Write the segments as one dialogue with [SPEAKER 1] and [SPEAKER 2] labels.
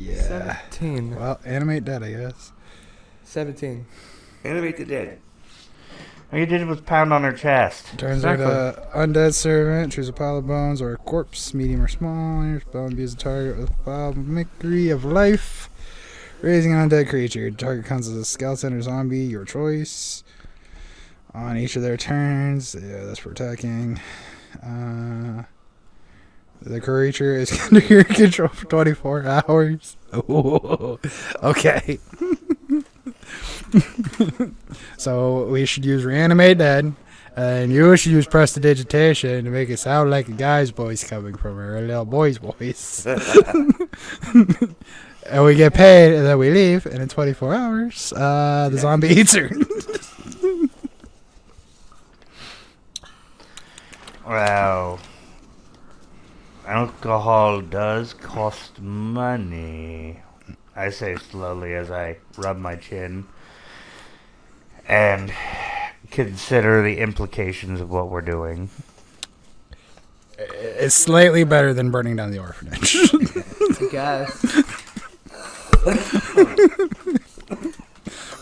[SPEAKER 1] Yeah.
[SPEAKER 2] 17.
[SPEAKER 1] Well, animate dead, I guess.
[SPEAKER 2] 17.
[SPEAKER 3] Animate the dead. All you did was pound on her chest.
[SPEAKER 1] Turns out undead servant, choose a pile of bones or a corpse, medium or small. Each bone views a target with a pile of mimicry of life. Raising an undead creature. The target comes as a skeleton or zombie, your choice. On each of their turns. Yeah, that's for attacking. The creature is under your control for 24 hours. Ooh, okay. So we should use reanimate dead, and you should use prestidigitation to make it sound like a guy's voice coming from her, a little boy's voice. And we get paid, and then we leave, and in 24 hours, the zombie eats her.
[SPEAKER 3] Wow. Alcohol does cost money. I say slowly as I rub my chin and consider the implications of what we're doing.
[SPEAKER 1] It's slightly better than burning down the orphanage.
[SPEAKER 2] I guess.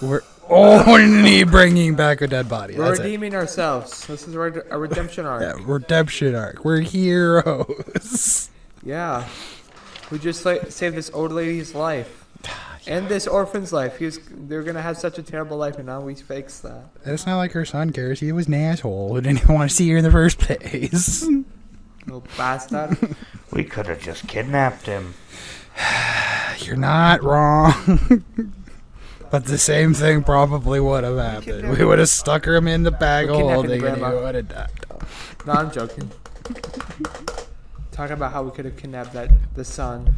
[SPEAKER 1] We're only bringing back a dead body.
[SPEAKER 2] We're
[SPEAKER 1] That's
[SPEAKER 2] redeeming ourselves. This is a redemption arc.
[SPEAKER 1] Yeah, redemption arc. We're heroes.
[SPEAKER 2] Yeah. We just saved this old lady's life. And this orphan's life. They're going to have such a terrible life, and now we fixed that.
[SPEAKER 1] It's not like her son cares. He was an asshole who didn't want to see her in the first place.
[SPEAKER 2] No bastard.
[SPEAKER 3] We could have just kidnapped him.
[SPEAKER 1] You're not wrong. But the same thing probably would have happened. We would have stuck him in the bag of holding and he would have died.
[SPEAKER 2] No, I'm joking. Talking about how we could have kidnapped the son.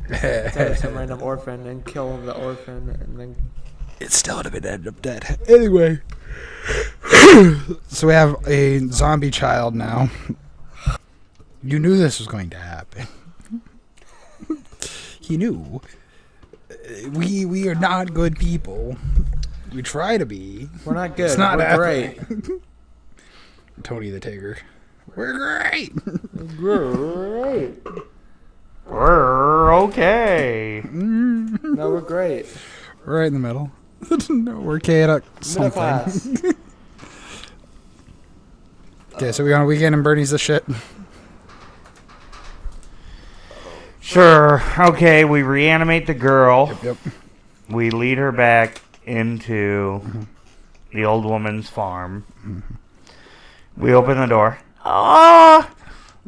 [SPEAKER 2] Instead of some random orphan and kill the orphan and then...
[SPEAKER 1] It still would have been ended up dead. Anyway. So we have a zombie child now. You knew this was going to happen. You knew. We are not good people. We try to be.
[SPEAKER 2] We're not good.
[SPEAKER 1] It's not
[SPEAKER 2] We're great.
[SPEAKER 1] Tony the Tiger. We're great.
[SPEAKER 2] Great.
[SPEAKER 3] We're okay.
[SPEAKER 2] No, we're great.
[SPEAKER 1] We're right in the middle. We're chaotic
[SPEAKER 2] Middle class.
[SPEAKER 1] Okay, so we on a weekend and Bernie's the shit.
[SPEAKER 3] Sure. Okay, we reanimate the girl.
[SPEAKER 1] Yep.
[SPEAKER 3] We lead her back into the old woman's farm. We open the door. Oh,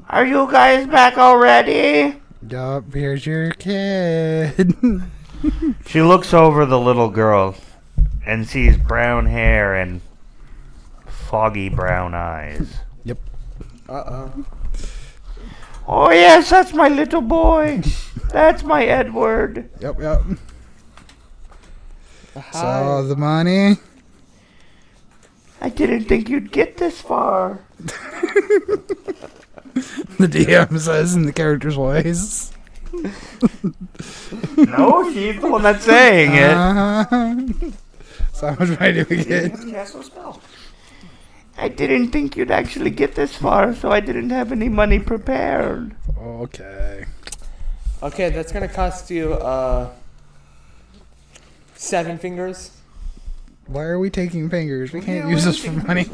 [SPEAKER 3] are you guys back already?
[SPEAKER 1] Yup, here's your kid.
[SPEAKER 3] She looks over the little girl and sees brown hair and foggy brown eyes.
[SPEAKER 1] Yep.
[SPEAKER 2] Uh-oh.
[SPEAKER 3] Oh, yes, that's my little boy. That's my Edward.
[SPEAKER 1] Yep.
[SPEAKER 2] Hi.
[SPEAKER 1] So, the money?
[SPEAKER 3] I didn't think you'd get this far.
[SPEAKER 1] The DM says in the character's voice.
[SPEAKER 3] No, she's the one that's saying it.
[SPEAKER 1] So how much money do we get?
[SPEAKER 3] Cast a spell. I didn't think you'd actually get this far, so I didn't have any money prepared.
[SPEAKER 1] Okay.
[SPEAKER 2] Okay, that's gonna cost you 7 fingers.
[SPEAKER 1] Why are we taking fingers? We can't use this for money.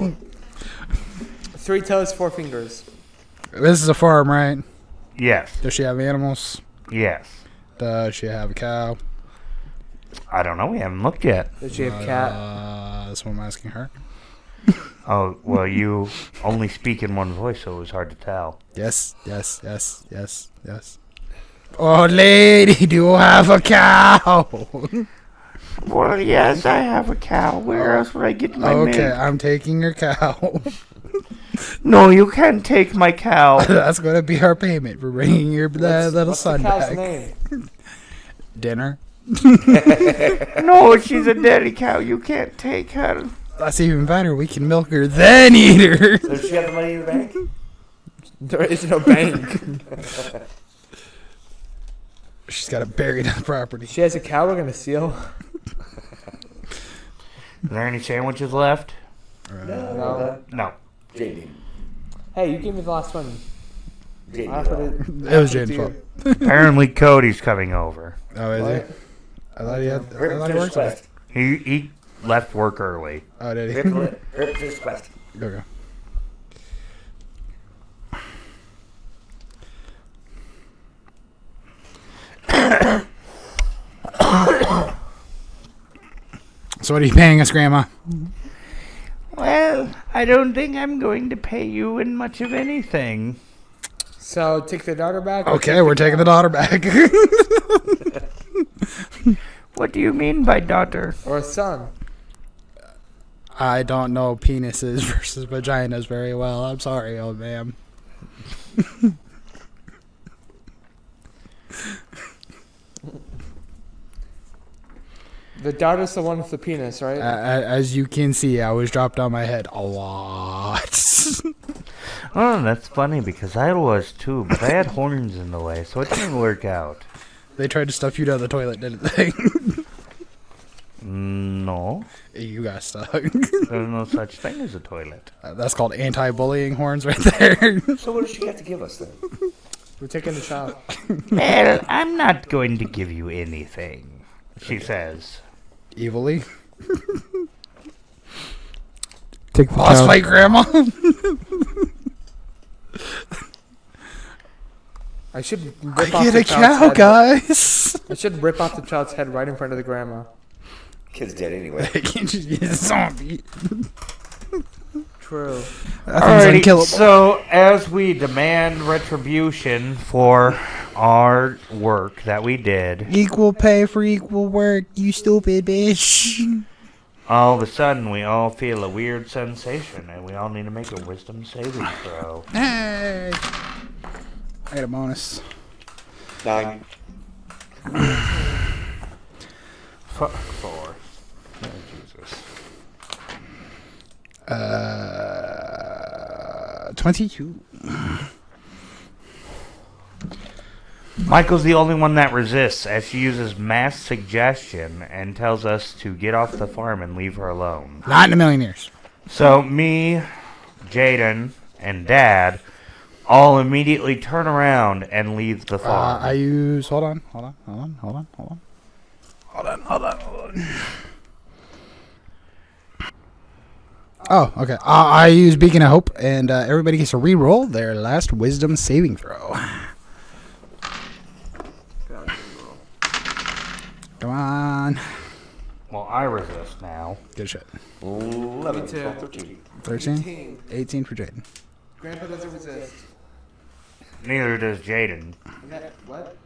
[SPEAKER 2] 3 toes, 4 fingers.
[SPEAKER 1] This is a farm, right?
[SPEAKER 3] Yes.
[SPEAKER 1] Does she have animals?
[SPEAKER 3] Yes.
[SPEAKER 1] Does she have a cow?
[SPEAKER 3] I don't know. We haven't looked yet.
[SPEAKER 2] Does she have cat?
[SPEAKER 1] That's what I'm asking her.
[SPEAKER 3] Oh, well, you only speak in one voice, so it was hard to tell.
[SPEAKER 1] Yes. Oh, lady, do you have a cow?
[SPEAKER 3] Well, yes, I have a cow. Where else would I get my milk?
[SPEAKER 1] Okay, I'm taking your cow.
[SPEAKER 3] No, you can't take my cow.
[SPEAKER 1] That's going to be our payment for bringing your little son
[SPEAKER 2] What's the cow's
[SPEAKER 1] back.
[SPEAKER 2] name?
[SPEAKER 1] Dinner.
[SPEAKER 3] No, she's a daddy cow. You can't take her.
[SPEAKER 1] That's even better. We can milk her, then eat her.
[SPEAKER 3] Does she have the money in the bank?
[SPEAKER 2] There is no bank.
[SPEAKER 1] She's got it buried on the property.
[SPEAKER 2] She has a cow we're gonna steal.
[SPEAKER 3] Is there any sandwiches left?
[SPEAKER 2] No.
[SPEAKER 3] No.
[SPEAKER 4] JD.
[SPEAKER 2] Hey, you gave me the last one.
[SPEAKER 4] Jaden,
[SPEAKER 2] I offered it.
[SPEAKER 1] It was
[SPEAKER 2] offered
[SPEAKER 1] Jaden's
[SPEAKER 2] to
[SPEAKER 1] fault.
[SPEAKER 2] you.
[SPEAKER 3] Apparently, Cody's coming over.
[SPEAKER 1] Oh, is
[SPEAKER 2] What?
[SPEAKER 1] he? I thought he had. I
[SPEAKER 4] Rip
[SPEAKER 1] thought he
[SPEAKER 4] finished
[SPEAKER 1] worked today.
[SPEAKER 4] quest.
[SPEAKER 3] He left work early.
[SPEAKER 1] Oh, did he?
[SPEAKER 4] Rip finished quest.
[SPEAKER 1] Okay. So what are you paying us, Grandma?
[SPEAKER 3] Well, I don't think I'm going to pay you in much of anything.
[SPEAKER 2] So take the daughter back. or
[SPEAKER 1] Okay,
[SPEAKER 2] take
[SPEAKER 1] we're taking the daughter back.
[SPEAKER 3] What do you mean by daughter?
[SPEAKER 2] or a son.
[SPEAKER 1] I don't know penises versus vaginas very well. I'm sorry, old man.
[SPEAKER 2] The daughter's the one with the penis, right?
[SPEAKER 1] As you can see, I was dropped on my head a lot.
[SPEAKER 3] Oh, that's funny because I was too, but I had horns in the way, so it didn't work out.
[SPEAKER 1] They tried to stuff you down the toilet, didn't they?
[SPEAKER 3] No,
[SPEAKER 1] You got stuck.
[SPEAKER 3] there's no such thing as a toilet.
[SPEAKER 1] That's called anti-bullying horns right there.
[SPEAKER 4] So what does she have to give us then?
[SPEAKER 2] We're taking the child.
[SPEAKER 3] Well, I'm not going to give you anything, she says.
[SPEAKER 1] Evilly.
[SPEAKER 2] Take the
[SPEAKER 1] Boss fight, Grandma.
[SPEAKER 2] I should
[SPEAKER 1] I
[SPEAKER 2] rip off
[SPEAKER 1] get
[SPEAKER 2] the
[SPEAKER 1] a
[SPEAKER 2] child's
[SPEAKER 1] cow,
[SPEAKER 2] head.
[SPEAKER 1] guys.
[SPEAKER 2] I should rip off the child's head right in front of the grandma.
[SPEAKER 4] Kid's dead anyway.
[SPEAKER 1] I can't just use a zombie.
[SPEAKER 2] True.
[SPEAKER 1] That thing's
[SPEAKER 3] Alrighty,
[SPEAKER 1] unkillable.
[SPEAKER 3] so as we demand retribution for our work that we did,
[SPEAKER 1] Equal pay for equal work, you stupid bitch.
[SPEAKER 3] all of a sudden we all feel a weird sensation and we all need to make a wisdom saving throw.
[SPEAKER 1] Hey. I got a bonus.
[SPEAKER 4] 9.
[SPEAKER 3] Four. Oh, Jesus.
[SPEAKER 1] 22.
[SPEAKER 3] Michael's the only one that resists as she uses mass suggestion and tells us to get off the farm and leave her alone.
[SPEAKER 1] Not in a million years.
[SPEAKER 3] So me, Jaden, and Dad all immediately turn around and leave the farm.
[SPEAKER 1] I use. Hold on. Oh, okay. I use Beacon of Hope, and everybody gets to re-roll their last Wisdom saving throw. Come on.
[SPEAKER 3] Well, I resist now.
[SPEAKER 1] Good shit.
[SPEAKER 4] 11,
[SPEAKER 2] Me too.
[SPEAKER 4] 12, 13.
[SPEAKER 1] 13? 18 for Jaden.
[SPEAKER 2] Grandpa doesn't resist.
[SPEAKER 3] Neither does Jaden.
[SPEAKER 2] What?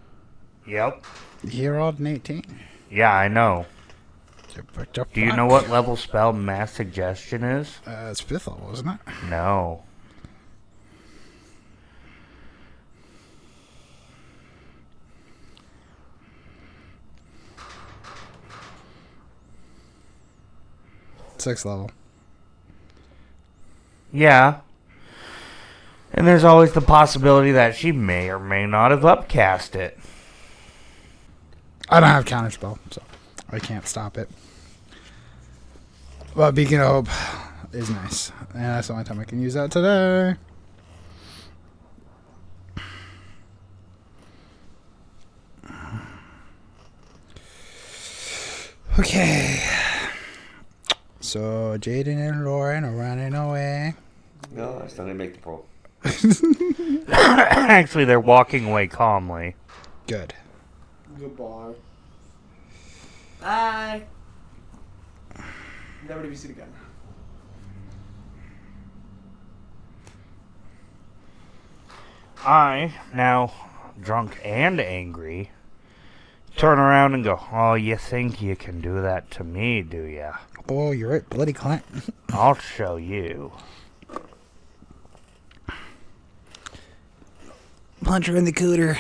[SPEAKER 3] Yep.
[SPEAKER 1] He rolled an 18.
[SPEAKER 3] Yeah, I know. Do you know what level spell mass suggestion is?
[SPEAKER 1] It's 5th level, isn't it?
[SPEAKER 3] No.
[SPEAKER 1] Sixth level.
[SPEAKER 3] Yeah. And there's always the possibility that she may or may not have upcast it.
[SPEAKER 1] I don't have counterspell, so I can't stop it. But Beacon of Hope is nice. And that's the only time I can use that today. Okay. So Jaden and Lauren are running away.
[SPEAKER 4] No, I still didn't make the pro.
[SPEAKER 3] Actually, they're walking away calmly.
[SPEAKER 1] Good.
[SPEAKER 2] Goodbye. Bye. Never to be seen again.
[SPEAKER 3] I, now drunk and angry, turn around and go, "Oh, you think you can do that to me, do ya?
[SPEAKER 1] Oh, you're right, bloody Clint.
[SPEAKER 3] I'll show you."
[SPEAKER 1] Punch her in the cooter.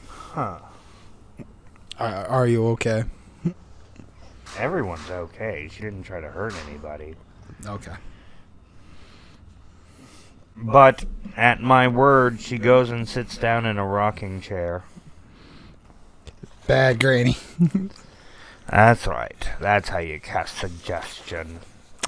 [SPEAKER 3] Huh.
[SPEAKER 1] Are you okay?
[SPEAKER 3] Everyone's okay. She didn't try to hurt anybody.
[SPEAKER 1] Okay.
[SPEAKER 3] But at my word, she goes and sits down in a rocking chair.
[SPEAKER 1] Bad granny.
[SPEAKER 3] That's right. That's how you cast suggestion.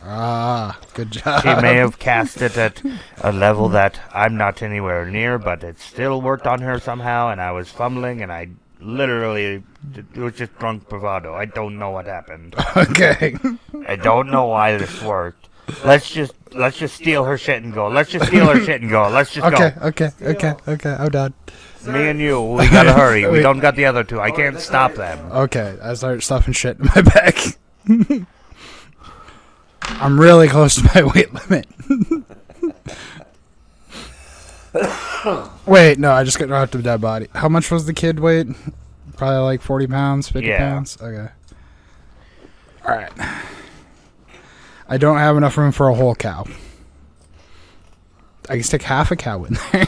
[SPEAKER 1] Ah, good job.
[SPEAKER 3] She may have cast it at a level that I'm not anywhere near, but it still worked on her somehow, and I was fumbling, and I literally, it was just drunk bravado. I don't know what happened.
[SPEAKER 1] Okay.
[SPEAKER 3] I don't know why this worked. Let's just steal her shit and go. Let's just steal her shit and go. Let's just go.
[SPEAKER 1] Okay. I'm done.
[SPEAKER 3] Me and you, we gotta hurry. We don't got the other two. I can't stop them.
[SPEAKER 1] Okay, I start stuffing shit in my bag. I'm really close to my weight limit. Wait, no, I just got dropped to a dead body. How much was the kid weight? Probably like 40 pounds, 50 pounds? Okay. Alright. I don't have enough room for a whole cow. I can stick half a cow in there.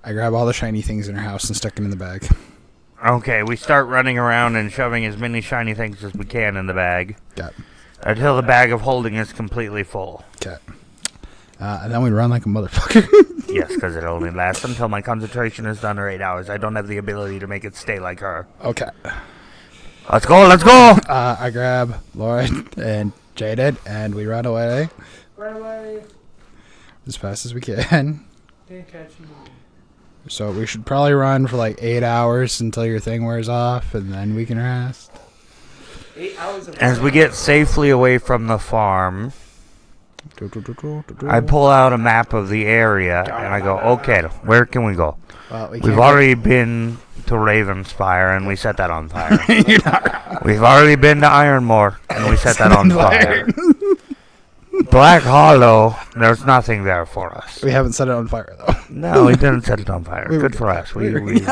[SPEAKER 1] I grab all the shiny things in her house and stick them in the bag.
[SPEAKER 3] Okay, we start running around and shoving as many shiny things as we can in the bag.
[SPEAKER 1] Got it.
[SPEAKER 3] Until the bag of holding is completely full.
[SPEAKER 1] Okay. And then we run like a motherfucker.
[SPEAKER 3] Yes, because it only lasts until my concentration is done, or 8 hours. I don't have the ability to make it stay like her.
[SPEAKER 1] Okay.
[SPEAKER 3] Let's go, let's go!
[SPEAKER 1] I grab Lauren and Jaden, and we run away
[SPEAKER 2] Run away.
[SPEAKER 1] as fast as we can.
[SPEAKER 2] Can't catch you.
[SPEAKER 1] So we should probably run for like 8 hours until your thing wears off, and then we can rest.
[SPEAKER 2] 8 hours of
[SPEAKER 3] As we get safely away from the farm, I pull out a map of the area, and I go, okay, where can we go?
[SPEAKER 1] Well,
[SPEAKER 3] We've already been to Ravenspire, and we set that on fire. We've already been to Ironmore, and we set that on fire. Black Hollow, there's nothing there for us.
[SPEAKER 1] We haven't set it on fire though.
[SPEAKER 3] No, we didn't set it on fire.
[SPEAKER 1] We were
[SPEAKER 3] Good for us.
[SPEAKER 1] I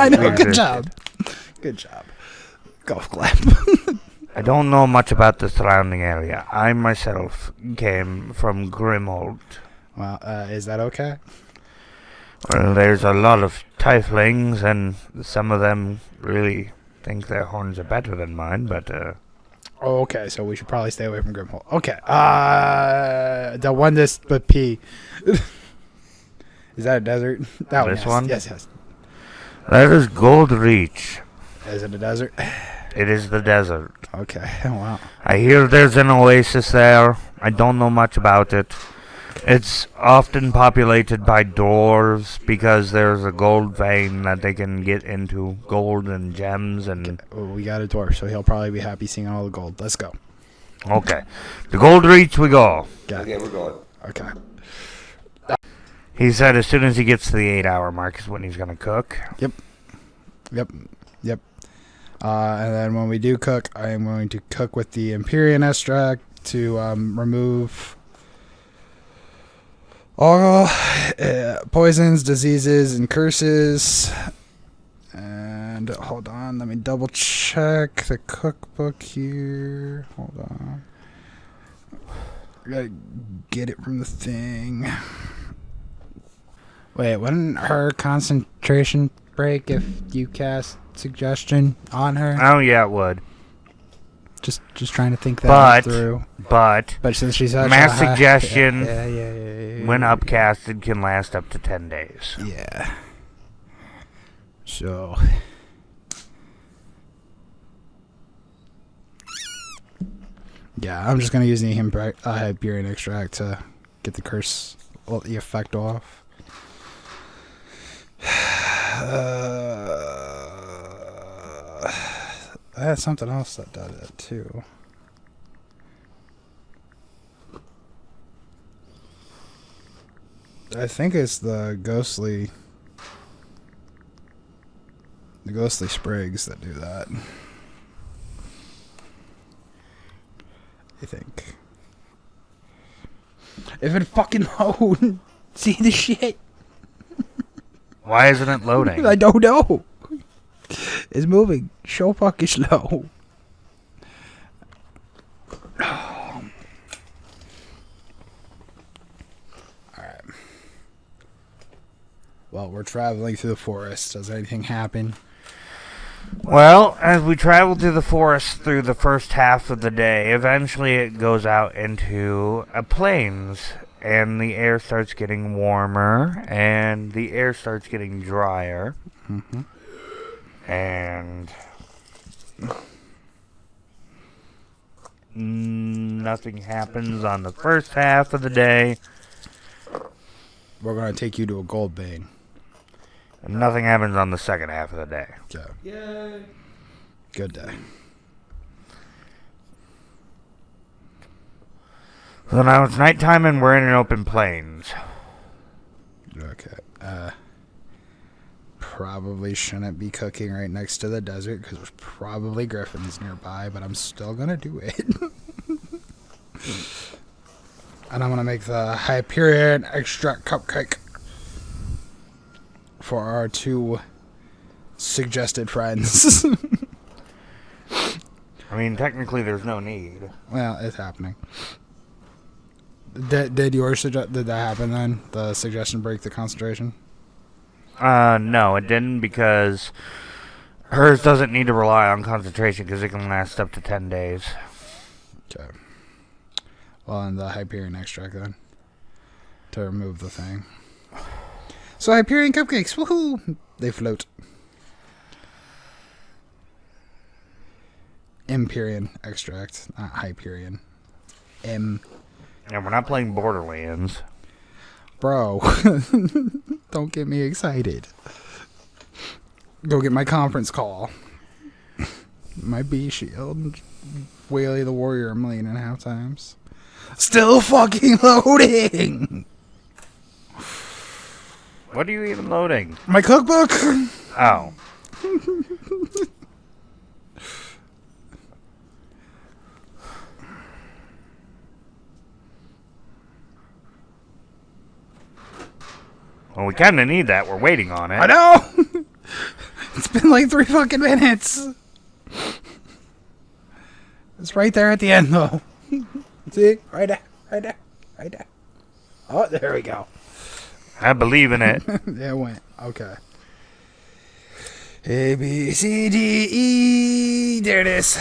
[SPEAKER 1] know. Good
[SPEAKER 3] existed.
[SPEAKER 1] job. Good job. Golf clap.
[SPEAKER 3] I don't know much about the surrounding area. I myself came from Grimhold.
[SPEAKER 1] Well, is that okay?
[SPEAKER 3] Well, there's a lot of tieflings, and some of them really think their horns are better than mine, but,
[SPEAKER 1] Oh, okay. So we should probably stay away from Grimhole. Okay. The one this but P. Is that a desert? That
[SPEAKER 3] This
[SPEAKER 1] yes.
[SPEAKER 3] one?
[SPEAKER 1] Yes.
[SPEAKER 3] that is Gold Reach.
[SPEAKER 1] Is it a desert?
[SPEAKER 3] It is the desert.
[SPEAKER 1] Okay. Wow.
[SPEAKER 3] I hear there's an oasis there. I don't know much about it. It's often populated by dwarves because there's a gold vein that they can get into, gold and gems and...
[SPEAKER 1] Well, we got a dwarf, so he'll probably be happy seeing all the gold. Let's go.
[SPEAKER 3] Okay. The Gold Reach we go.
[SPEAKER 4] Okay, we're going.
[SPEAKER 1] Okay.
[SPEAKER 3] He said as soon as he gets to the 8-hour mark is when he's going to cook.
[SPEAKER 1] Yep. And then when we do cook, I am going to cook with the Empyrean extract to remove all poisons, diseases, and curses. And hold on, let me double check the cookbook here. Hold on. I gotta get it from the thing. Wait, wouldn't her concentration break if you cast suggestion on her?
[SPEAKER 3] Oh, yeah, it would.
[SPEAKER 1] Just trying to think that through.
[SPEAKER 3] But
[SPEAKER 1] But since she's such
[SPEAKER 3] mass
[SPEAKER 1] a high-
[SPEAKER 3] suggestion,
[SPEAKER 1] yeah.
[SPEAKER 3] when upcasted, can last up to 10 days.
[SPEAKER 1] Yeah. So. Yeah, I'm just gonna use the Hyperion extract to get the curse, the effect off. I had something else that did it too. I think it's the ghostly sprigs that do that. I think. If it fucking load, see the shit.
[SPEAKER 3] Why isn't it loading?
[SPEAKER 1] I don't know. It's moving so fucking slow. Alright. Well, we're traveling through the forest. Does anything happen?
[SPEAKER 3] Well, as we travel through the forest through the first half of the day, eventually it goes out into a plains, and the air starts getting warmer, and the air starts getting drier.
[SPEAKER 1] Mm-hmm.
[SPEAKER 3] And nothing happens on the first half of the day.
[SPEAKER 1] We're going to take you to a gold vein.
[SPEAKER 3] And nothing happens on the second half of the day.
[SPEAKER 1] Okay.
[SPEAKER 2] Yay.
[SPEAKER 1] Good day.
[SPEAKER 3] So now it's nighttime and we're in an open plains.
[SPEAKER 1] Okay. Probably shouldn't be cooking right next to the desert because there's probably griffins nearby, but I'm still going to do it. And I'm going to make the Hyperion extract cupcake for our 2 suggested friends.
[SPEAKER 3] I mean, technically there's no need.
[SPEAKER 1] Well, it's happening. Did yours did that happen then? The suggestion break the concentration?
[SPEAKER 3] No, it didn't because hers doesn't need to rely on concentration because it can last up to 10 days.
[SPEAKER 1] Okay. Well, and the Hyperion extract then. To remove the thing. So Hyperion cupcakes, woohoo! They float. Empyrean extract, not Hyperion.
[SPEAKER 3] And we're not playing Borderlands.
[SPEAKER 1] Bro, don't get me excited. Go get my conference call. My B shield. Whaley the Warrior 1.5 times. Still fucking loading!
[SPEAKER 3] What are you even loading?
[SPEAKER 1] My cookbook!
[SPEAKER 3] Oh. Well, we kind of need that. We're waiting on it.
[SPEAKER 1] I know! It's been like 3 fucking minutes. It's right there at the end, though. See? Right there. Right there. Right there. Oh, there we go.
[SPEAKER 3] I believe in it.
[SPEAKER 1] Yeah, it went. Okay. A, B, C, D, E. There it is.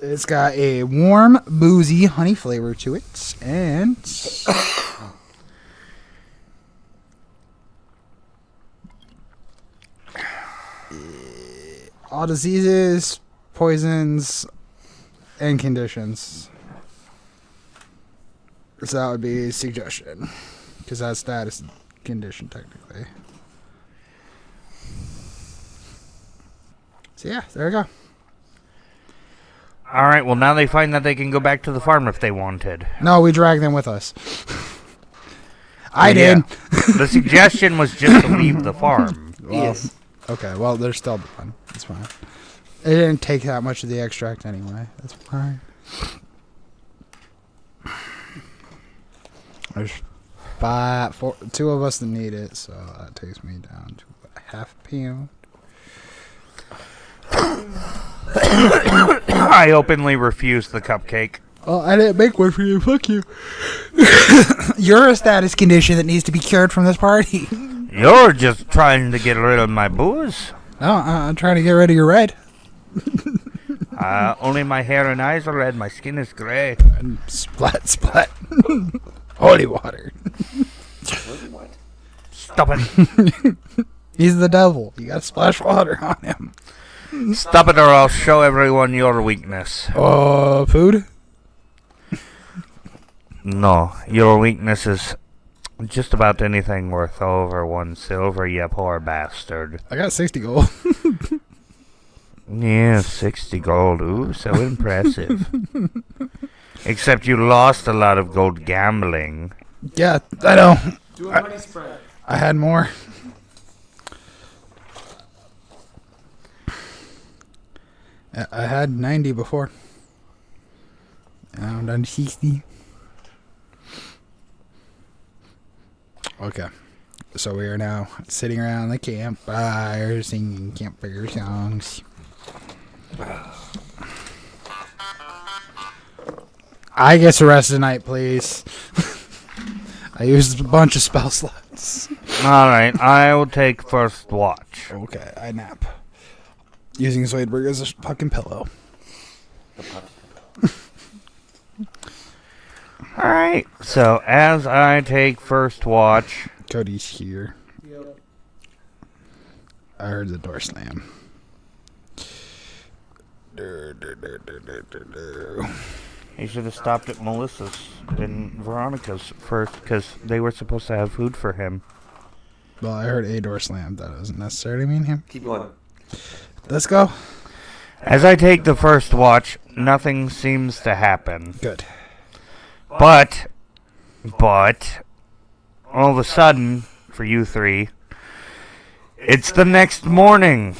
[SPEAKER 1] It's got a warm, boozy honey flavor to it. And all diseases, poisons, and conditions. So that would be a suggestion. Because that's status condition, technically. So yeah, there we go.
[SPEAKER 3] Alright, well now they find that they can go back to the farm if they wanted.
[SPEAKER 1] No, we dragged them with us. I did.
[SPEAKER 3] The suggestion was just to leave the farm.
[SPEAKER 1] Well,
[SPEAKER 2] Yes.
[SPEAKER 1] okay, well, they're still done. It's fine. It didn't take that much of the extract anyway. That's fine. There's 2 of us that need it, so that takes me down to a half pound.
[SPEAKER 3] I openly refuse the cupcake.
[SPEAKER 1] Oh, I didn't make one for you. Fuck you. You're a status condition that needs to be cured from this party.
[SPEAKER 3] You're just trying to get rid of my booze.
[SPEAKER 1] No, I'm trying to get rid of your red.
[SPEAKER 3] Only my hair and eyes are red. My skin is gray.
[SPEAKER 1] And splat, splat. Holy water.
[SPEAKER 4] What?
[SPEAKER 3] Stop it.
[SPEAKER 1] He's the devil. You gotta splash water on him.
[SPEAKER 3] Stop it or I'll show everyone your weakness.
[SPEAKER 1] Food?
[SPEAKER 3] No, your weakness is just about anything worth over 1 silver, you poor bastard.
[SPEAKER 1] I got 60 gold.
[SPEAKER 3] Yeah, 60 gold. Ooh, so impressive. Except you lost a lot of gold gambling.
[SPEAKER 1] Yeah, I know.
[SPEAKER 2] Do a money spread.
[SPEAKER 1] I had more. I had 90 before. Now I'm down to 60. Okay. So we are now sitting around the campfire singing campfire songs. I get to rest tonight, please. I used a bunch of spell slots.
[SPEAKER 3] Alright, I will take first watch.
[SPEAKER 1] Okay, I nap. Using Zoidberg as a fucking pillow.
[SPEAKER 3] Alright, so as I take first watch,
[SPEAKER 1] Cody's here.
[SPEAKER 2] Yep.
[SPEAKER 1] I heard the door slam.
[SPEAKER 3] He should have stopped at Melissa's and Veronica's first because they were supposed to have food for him.
[SPEAKER 1] Well, I heard a door slam. That doesn't necessarily mean him.
[SPEAKER 4] Keep going.
[SPEAKER 1] Let's go.
[SPEAKER 3] As I take the first watch, nothing seems to happen.
[SPEAKER 1] Good.
[SPEAKER 3] But, all of a sudden, for you three, it's the next morning.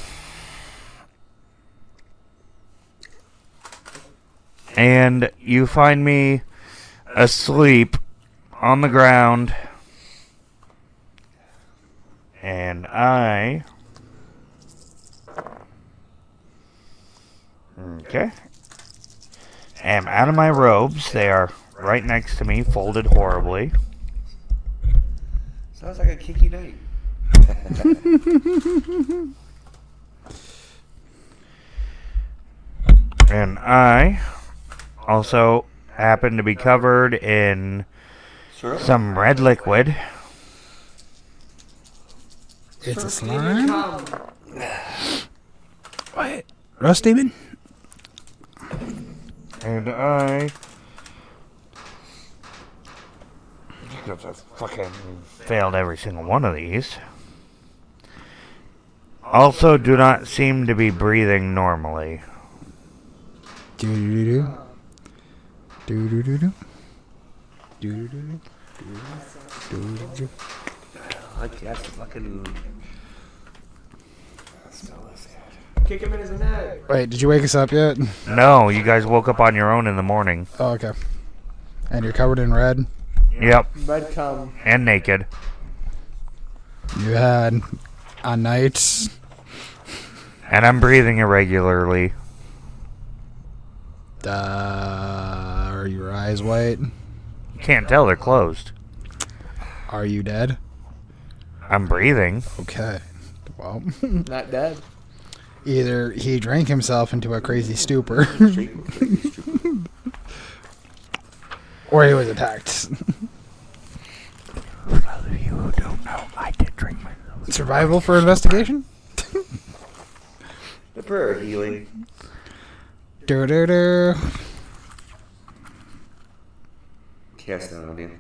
[SPEAKER 3] And you find me asleep on the ground. And I... Okay. Am out of my robes. They are right next to me, folded horribly.
[SPEAKER 4] Sounds like a kinky night.
[SPEAKER 3] And I also happen to be covered in
[SPEAKER 4] Syrup?
[SPEAKER 3] some red liquid.
[SPEAKER 1] It's a
[SPEAKER 2] Sir, demon,
[SPEAKER 1] slime.
[SPEAKER 2] come.
[SPEAKER 1] What? Rust demon?
[SPEAKER 3] And I fucking failed every single one of these. Also do not seem to be breathing normally.
[SPEAKER 1] Do do do do do do do do do do do do.
[SPEAKER 4] I guess fucking.
[SPEAKER 2] Kick him in his neck.
[SPEAKER 1] Wait, did you wake us up yet?
[SPEAKER 3] No, you guys woke up on your own in the morning.
[SPEAKER 1] Oh, okay. And you're covered in red.
[SPEAKER 3] Yep,
[SPEAKER 2] Red cum.
[SPEAKER 3] and naked.
[SPEAKER 1] You had a night.
[SPEAKER 3] And I'm breathing irregularly.
[SPEAKER 1] Are your eyes white?
[SPEAKER 3] You can't tell they're closed.
[SPEAKER 1] Are you dead?
[SPEAKER 3] I'm breathing.
[SPEAKER 1] Okay. Well,
[SPEAKER 2] Not dead.
[SPEAKER 1] either he drank himself into a crazy stupor, or he was attacked.
[SPEAKER 3] For those of you who don't know, I did drink myself.
[SPEAKER 1] Survival for investigation?
[SPEAKER 4] The prayer healing.
[SPEAKER 1] Do do do.
[SPEAKER 4] Cast that on you.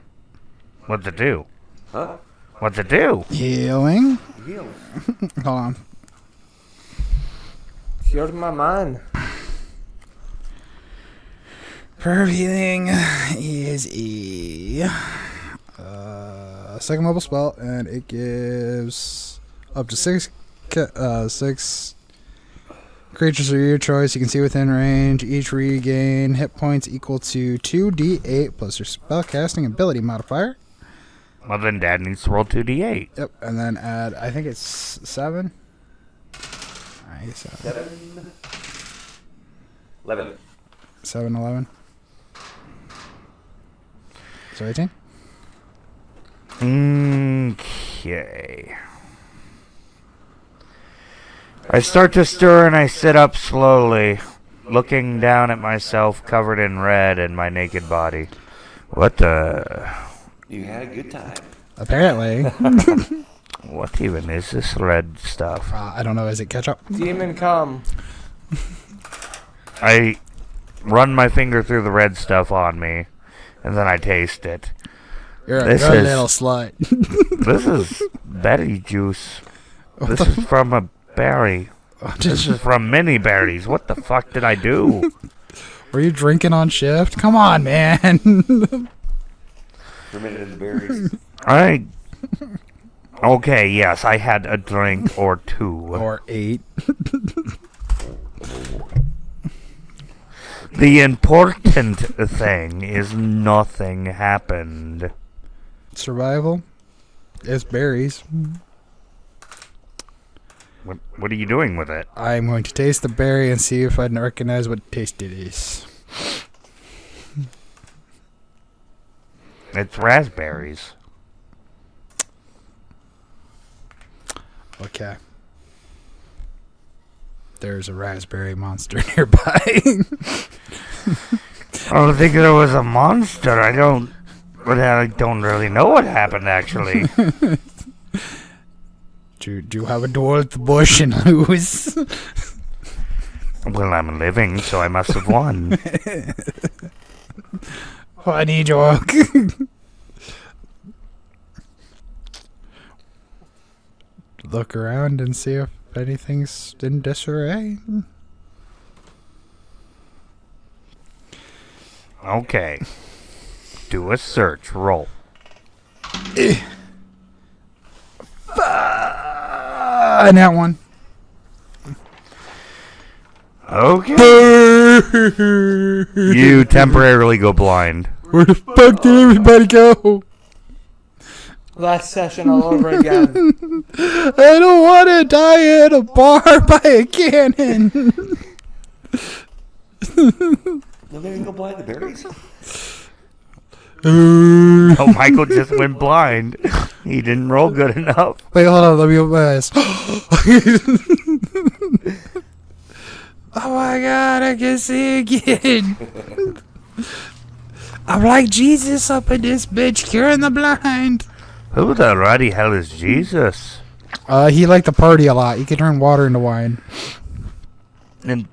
[SPEAKER 3] What's it do?
[SPEAKER 4] Huh?
[SPEAKER 3] What's it do?
[SPEAKER 1] Healing.
[SPEAKER 4] Heal.
[SPEAKER 1] Hold on.
[SPEAKER 2] It's yours, my mind.
[SPEAKER 1] Prayer of healing is a second level spell, and it gives up to six creatures of your choice you can see within range. Each regain hit points equal to 2d8 plus your spellcasting ability modifier.
[SPEAKER 3] Well, then Dad needs to roll 2d8.
[SPEAKER 1] Yep, and then add, I think it's 7. I guess
[SPEAKER 4] 7. 11.
[SPEAKER 1] 7, 11. So 18?
[SPEAKER 3] Okay. I start to stir and I sit up slowly, looking down at myself covered in red and my naked body. What the...
[SPEAKER 4] You had a good time.
[SPEAKER 1] Apparently.
[SPEAKER 3] What even is this red stuff?
[SPEAKER 1] I don't know, is it ketchup?
[SPEAKER 2] Demon cum.
[SPEAKER 3] I run my finger through the red stuff on me, and then I taste it.
[SPEAKER 1] You're a
[SPEAKER 3] This
[SPEAKER 1] good
[SPEAKER 3] is-
[SPEAKER 1] little slut.
[SPEAKER 3] This is berry juice. This is from a berry. This is from mini berries. What the fuck did I do?
[SPEAKER 1] Were you drinking on shift? Come on, man.
[SPEAKER 4] Fermented berries.
[SPEAKER 3] Okay, yes, I had a drink or two.
[SPEAKER 1] Or 8.
[SPEAKER 3] The important thing is nothing happened.
[SPEAKER 1] Survival. It's berries.
[SPEAKER 3] What are you doing with it?
[SPEAKER 1] I'm going to taste the berry and see if I can recognize what taste it is.
[SPEAKER 3] It's raspberries.
[SPEAKER 1] Okay. There's a raspberry monster nearby.
[SPEAKER 3] I don't think there was a monster. I don't really know what happened, actually.
[SPEAKER 1] Did Do you have a duel at the bush and lose?
[SPEAKER 3] Well, I'm living, so I must have won.
[SPEAKER 1] Funny joke. Look around and see if anything's in disarray.
[SPEAKER 3] Okay. Do a search. Roll.
[SPEAKER 1] And that one.
[SPEAKER 3] Okay. You temporarily go blind.
[SPEAKER 1] Where the fuck did everybody go?
[SPEAKER 2] Last session all over again.
[SPEAKER 1] I don't want to die at a bar by a cannon.
[SPEAKER 4] No, they didn't go blind the berries.
[SPEAKER 3] Oh, Michael just went blind. He didn't roll good enough.
[SPEAKER 1] Wait, hold on. Let me open my eyes. Oh my god, I can see again. I'm like Jesus up in this bitch, curing the blind.
[SPEAKER 3] Who the ruddy hell is Jesus?
[SPEAKER 1] He liked to party a lot. He could turn water into wine.
[SPEAKER 3] And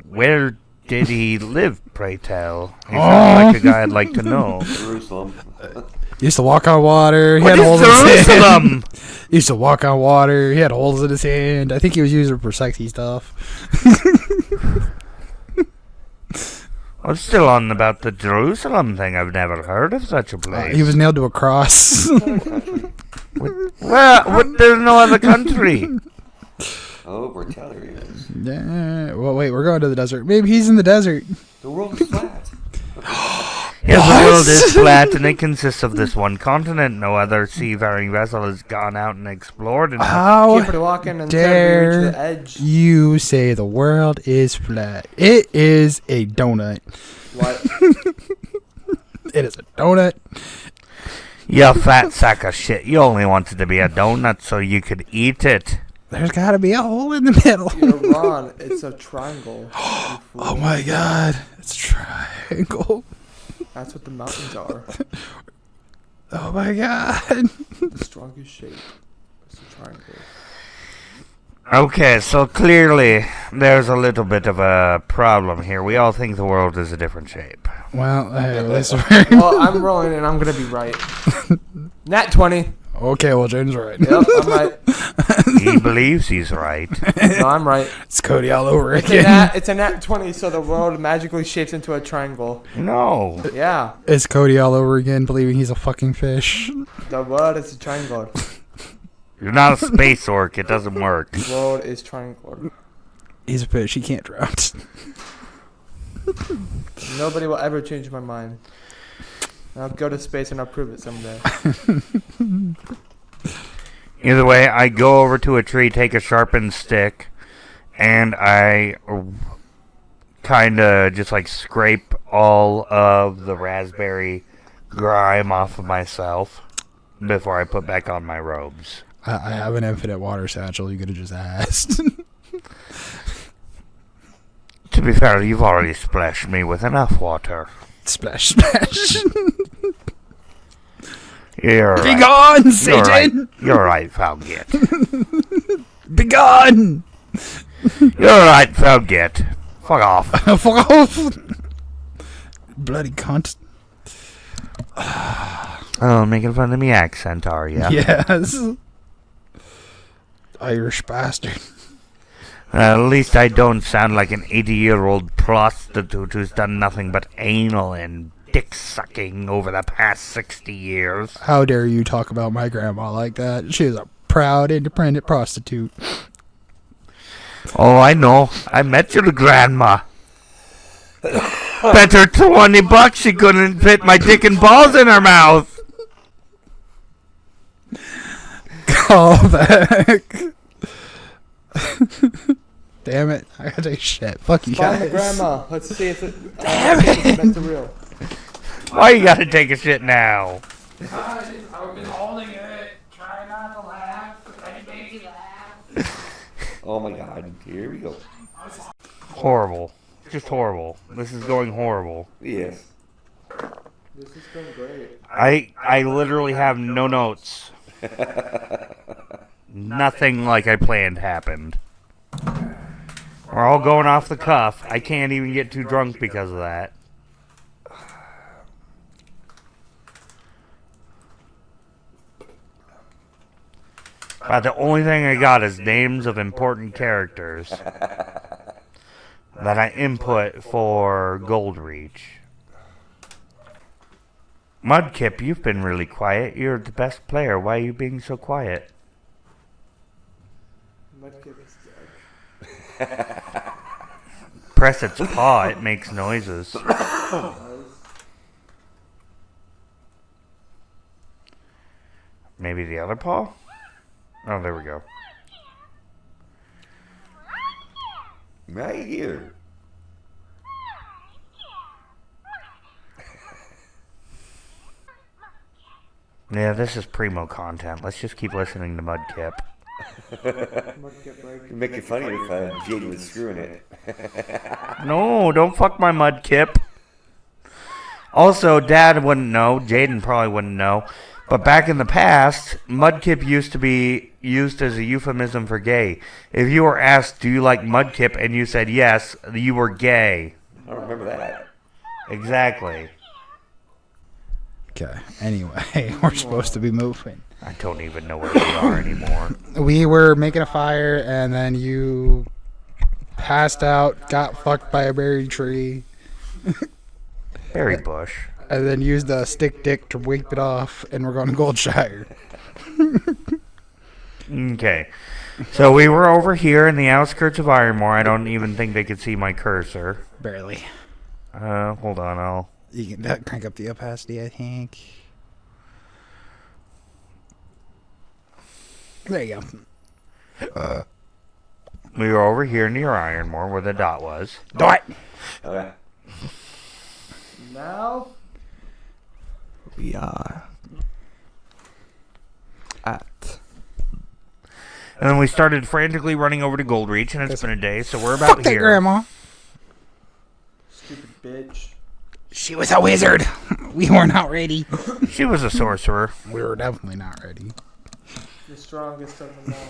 [SPEAKER 3] where did he live, pray tell? He sounds like a guy I'd like to know.
[SPEAKER 4] Jerusalem.
[SPEAKER 1] He used to walk on water. He
[SPEAKER 3] What
[SPEAKER 1] had holes in his hand.
[SPEAKER 3] Jerusalem?
[SPEAKER 1] He used to walk on water. He had holes in his hand. I think he was using it for sexy stuff.
[SPEAKER 3] I'm still on about the Jerusalem thing. I've never heard of such a place.
[SPEAKER 1] He was nailed to a cross.
[SPEAKER 3] Well, there's no other country.
[SPEAKER 4] Oh, we're telling you.
[SPEAKER 1] Yeah. Well, wait, we're going to the desert. Maybe he's in the desert.
[SPEAKER 4] The world is flat.
[SPEAKER 3] Yes, the world is flat, and it consists of this one continent. No other seafaring vessel has gone out and explored it.
[SPEAKER 1] How
[SPEAKER 2] Keep it walking until we
[SPEAKER 1] dare
[SPEAKER 2] reach the edge.
[SPEAKER 1] you say the world is flat? It is a donut.
[SPEAKER 2] What?
[SPEAKER 1] It is a donut.
[SPEAKER 3] You fat sack of shit. You only wanted to be a donut so you could eat it.
[SPEAKER 1] There's got to be a hole in the middle.
[SPEAKER 2] You're wrong. It's a triangle. You fool.
[SPEAKER 1] Oh my god. It's a triangle.
[SPEAKER 2] That's what the mountains are.
[SPEAKER 1] Oh my god.
[SPEAKER 2] The strongest shape is a triangle.
[SPEAKER 3] Okay, so clearly there's a little bit of a problem here. We all think the world is a different shape.
[SPEAKER 1] Well, hey, at least
[SPEAKER 2] Well, I'm rolling and I'm going to be right. Nat 20.
[SPEAKER 1] okay, well, James is right.
[SPEAKER 2] Yep, I'm right.
[SPEAKER 3] He believes he's right.
[SPEAKER 2] No, I'm right.
[SPEAKER 1] It's Cody all over
[SPEAKER 2] It's
[SPEAKER 1] again.
[SPEAKER 2] a nat 20, so the world magically shapes into a triangle.
[SPEAKER 3] No.
[SPEAKER 2] Yeah,
[SPEAKER 1] It's Cody all over again, believing he's a fucking fish.
[SPEAKER 2] the world is a triangle.
[SPEAKER 3] You're not a space orc. It doesn't work.
[SPEAKER 2] The world is triangle.
[SPEAKER 1] He's a fish. He can't drown.
[SPEAKER 2] Nobody will ever change my mind. I'll go to space and I'll prove it someday.
[SPEAKER 3] Either way, I go over to a tree, take a sharpened stick, and I kind of just like scrape all of the raspberry grime off of myself before I put back on my robes.
[SPEAKER 1] I have an infinite water satchel. You could have just asked.
[SPEAKER 3] To be fair, you've already splashed me with enough water.
[SPEAKER 1] Splash, splash.
[SPEAKER 3] You're
[SPEAKER 1] Be
[SPEAKER 3] right.
[SPEAKER 1] gone,
[SPEAKER 3] You're
[SPEAKER 1] Satan!
[SPEAKER 3] right. You're right, Falgit.
[SPEAKER 1] Be gone!
[SPEAKER 3] You're right, Falgit. Fuck off.
[SPEAKER 1] Fuck off! Bloody cunt.
[SPEAKER 3] Oh, making fun of me accent, are ya?
[SPEAKER 1] Yes. Irish bastard.
[SPEAKER 3] At least I don't sound like an 80-year-old prostitute who's done nothing but anal and dick-sucking over the past 60 years.
[SPEAKER 1] How dare you talk about my grandma like that? She is a proud, independent prostitute.
[SPEAKER 3] Oh, I know. I met your grandma. Bet her $20 she couldn't fit my dick and balls in her mouth.
[SPEAKER 1] Call back. Damn it. I gotta take a shit. Fuck you
[SPEAKER 2] Find
[SPEAKER 1] guys.
[SPEAKER 2] the grandma. Let's see if it.
[SPEAKER 1] Damn it.
[SPEAKER 2] That's the real.
[SPEAKER 3] Why you gotta take a shit now?
[SPEAKER 1] I've been holding it. Try not to laugh. I make you laugh.
[SPEAKER 4] Oh my god. Here we go.
[SPEAKER 3] Horrible. Just horrible. This is going horrible.
[SPEAKER 4] Yes.
[SPEAKER 2] This is going great.
[SPEAKER 3] I literally have no notes. Nothing like I planned happened. We're all going off the cuff. I can't even get too drunk because of that. But the only thing I got is names of important characters that I input for Goldreach. Mudkip, you've been really quiet. You're the best player. Why are you being so quiet?
[SPEAKER 2] Mudkip is dead.
[SPEAKER 3] Press its paw, it makes noises. Maybe the other paw? Oh, there we go.
[SPEAKER 4] Right here.
[SPEAKER 3] Yeah, this is primo content. Let's just keep listening to Mudkip.
[SPEAKER 2] Mudkip, like,
[SPEAKER 4] It'd make it funny if Jaden was screwing it.
[SPEAKER 3] No, don't fuck my Mudkip. Also, Dad wouldn't know. Jaden probably wouldn't know. But back in the past, Mudkip used to be used as a euphemism for gay. If you were asked, do you like Mudkip, and you said yes, you were gay.
[SPEAKER 4] I don't remember that.
[SPEAKER 3] Exactly.
[SPEAKER 1] Okay. Anyway, we're supposed to be moving.
[SPEAKER 3] I don't even know where we are anymore.
[SPEAKER 1] We were making a fire, and then you passed out, got fucked by a berry tree,
[SPEAKER 3] Berry bush.
[SPEAKER 1] and then used a stick dick to wipe it off, and we're going to Goldshire.
[SPEAKER 3] Okay. So we were over here in the outskirts of Ironmore. I don't even think they could see my cursor.
[SPEAKER 1] Barely.
[SPEAKER 3] Hold on,
[SPEAKER 1] You can crank up the opacity, I think. There you go.
[SPEAKER 3] We were over here near Ironmore where the dot was.
[SPEAKER 1] Dot!
[SPEAKER 4] Okay.
[SPEAKER 2] now we are at.
[SPEAKER 3] And then we started frantically running over to Goldreach, and it's been a day, so we're about
[SPEAKER 1] Fuck that
[SPEAKER 3] here.
[SPEAKER 1] grandma!
[SPEAKER 2] Stupid bitch.
[SPEAKER 1] She was a wizard! We were not ready.
[SPEAKER 3] She was a sorcerer.
[SPEAKER 1] We were definitely not ready.
[SPEAKER 2] The strongest of them all.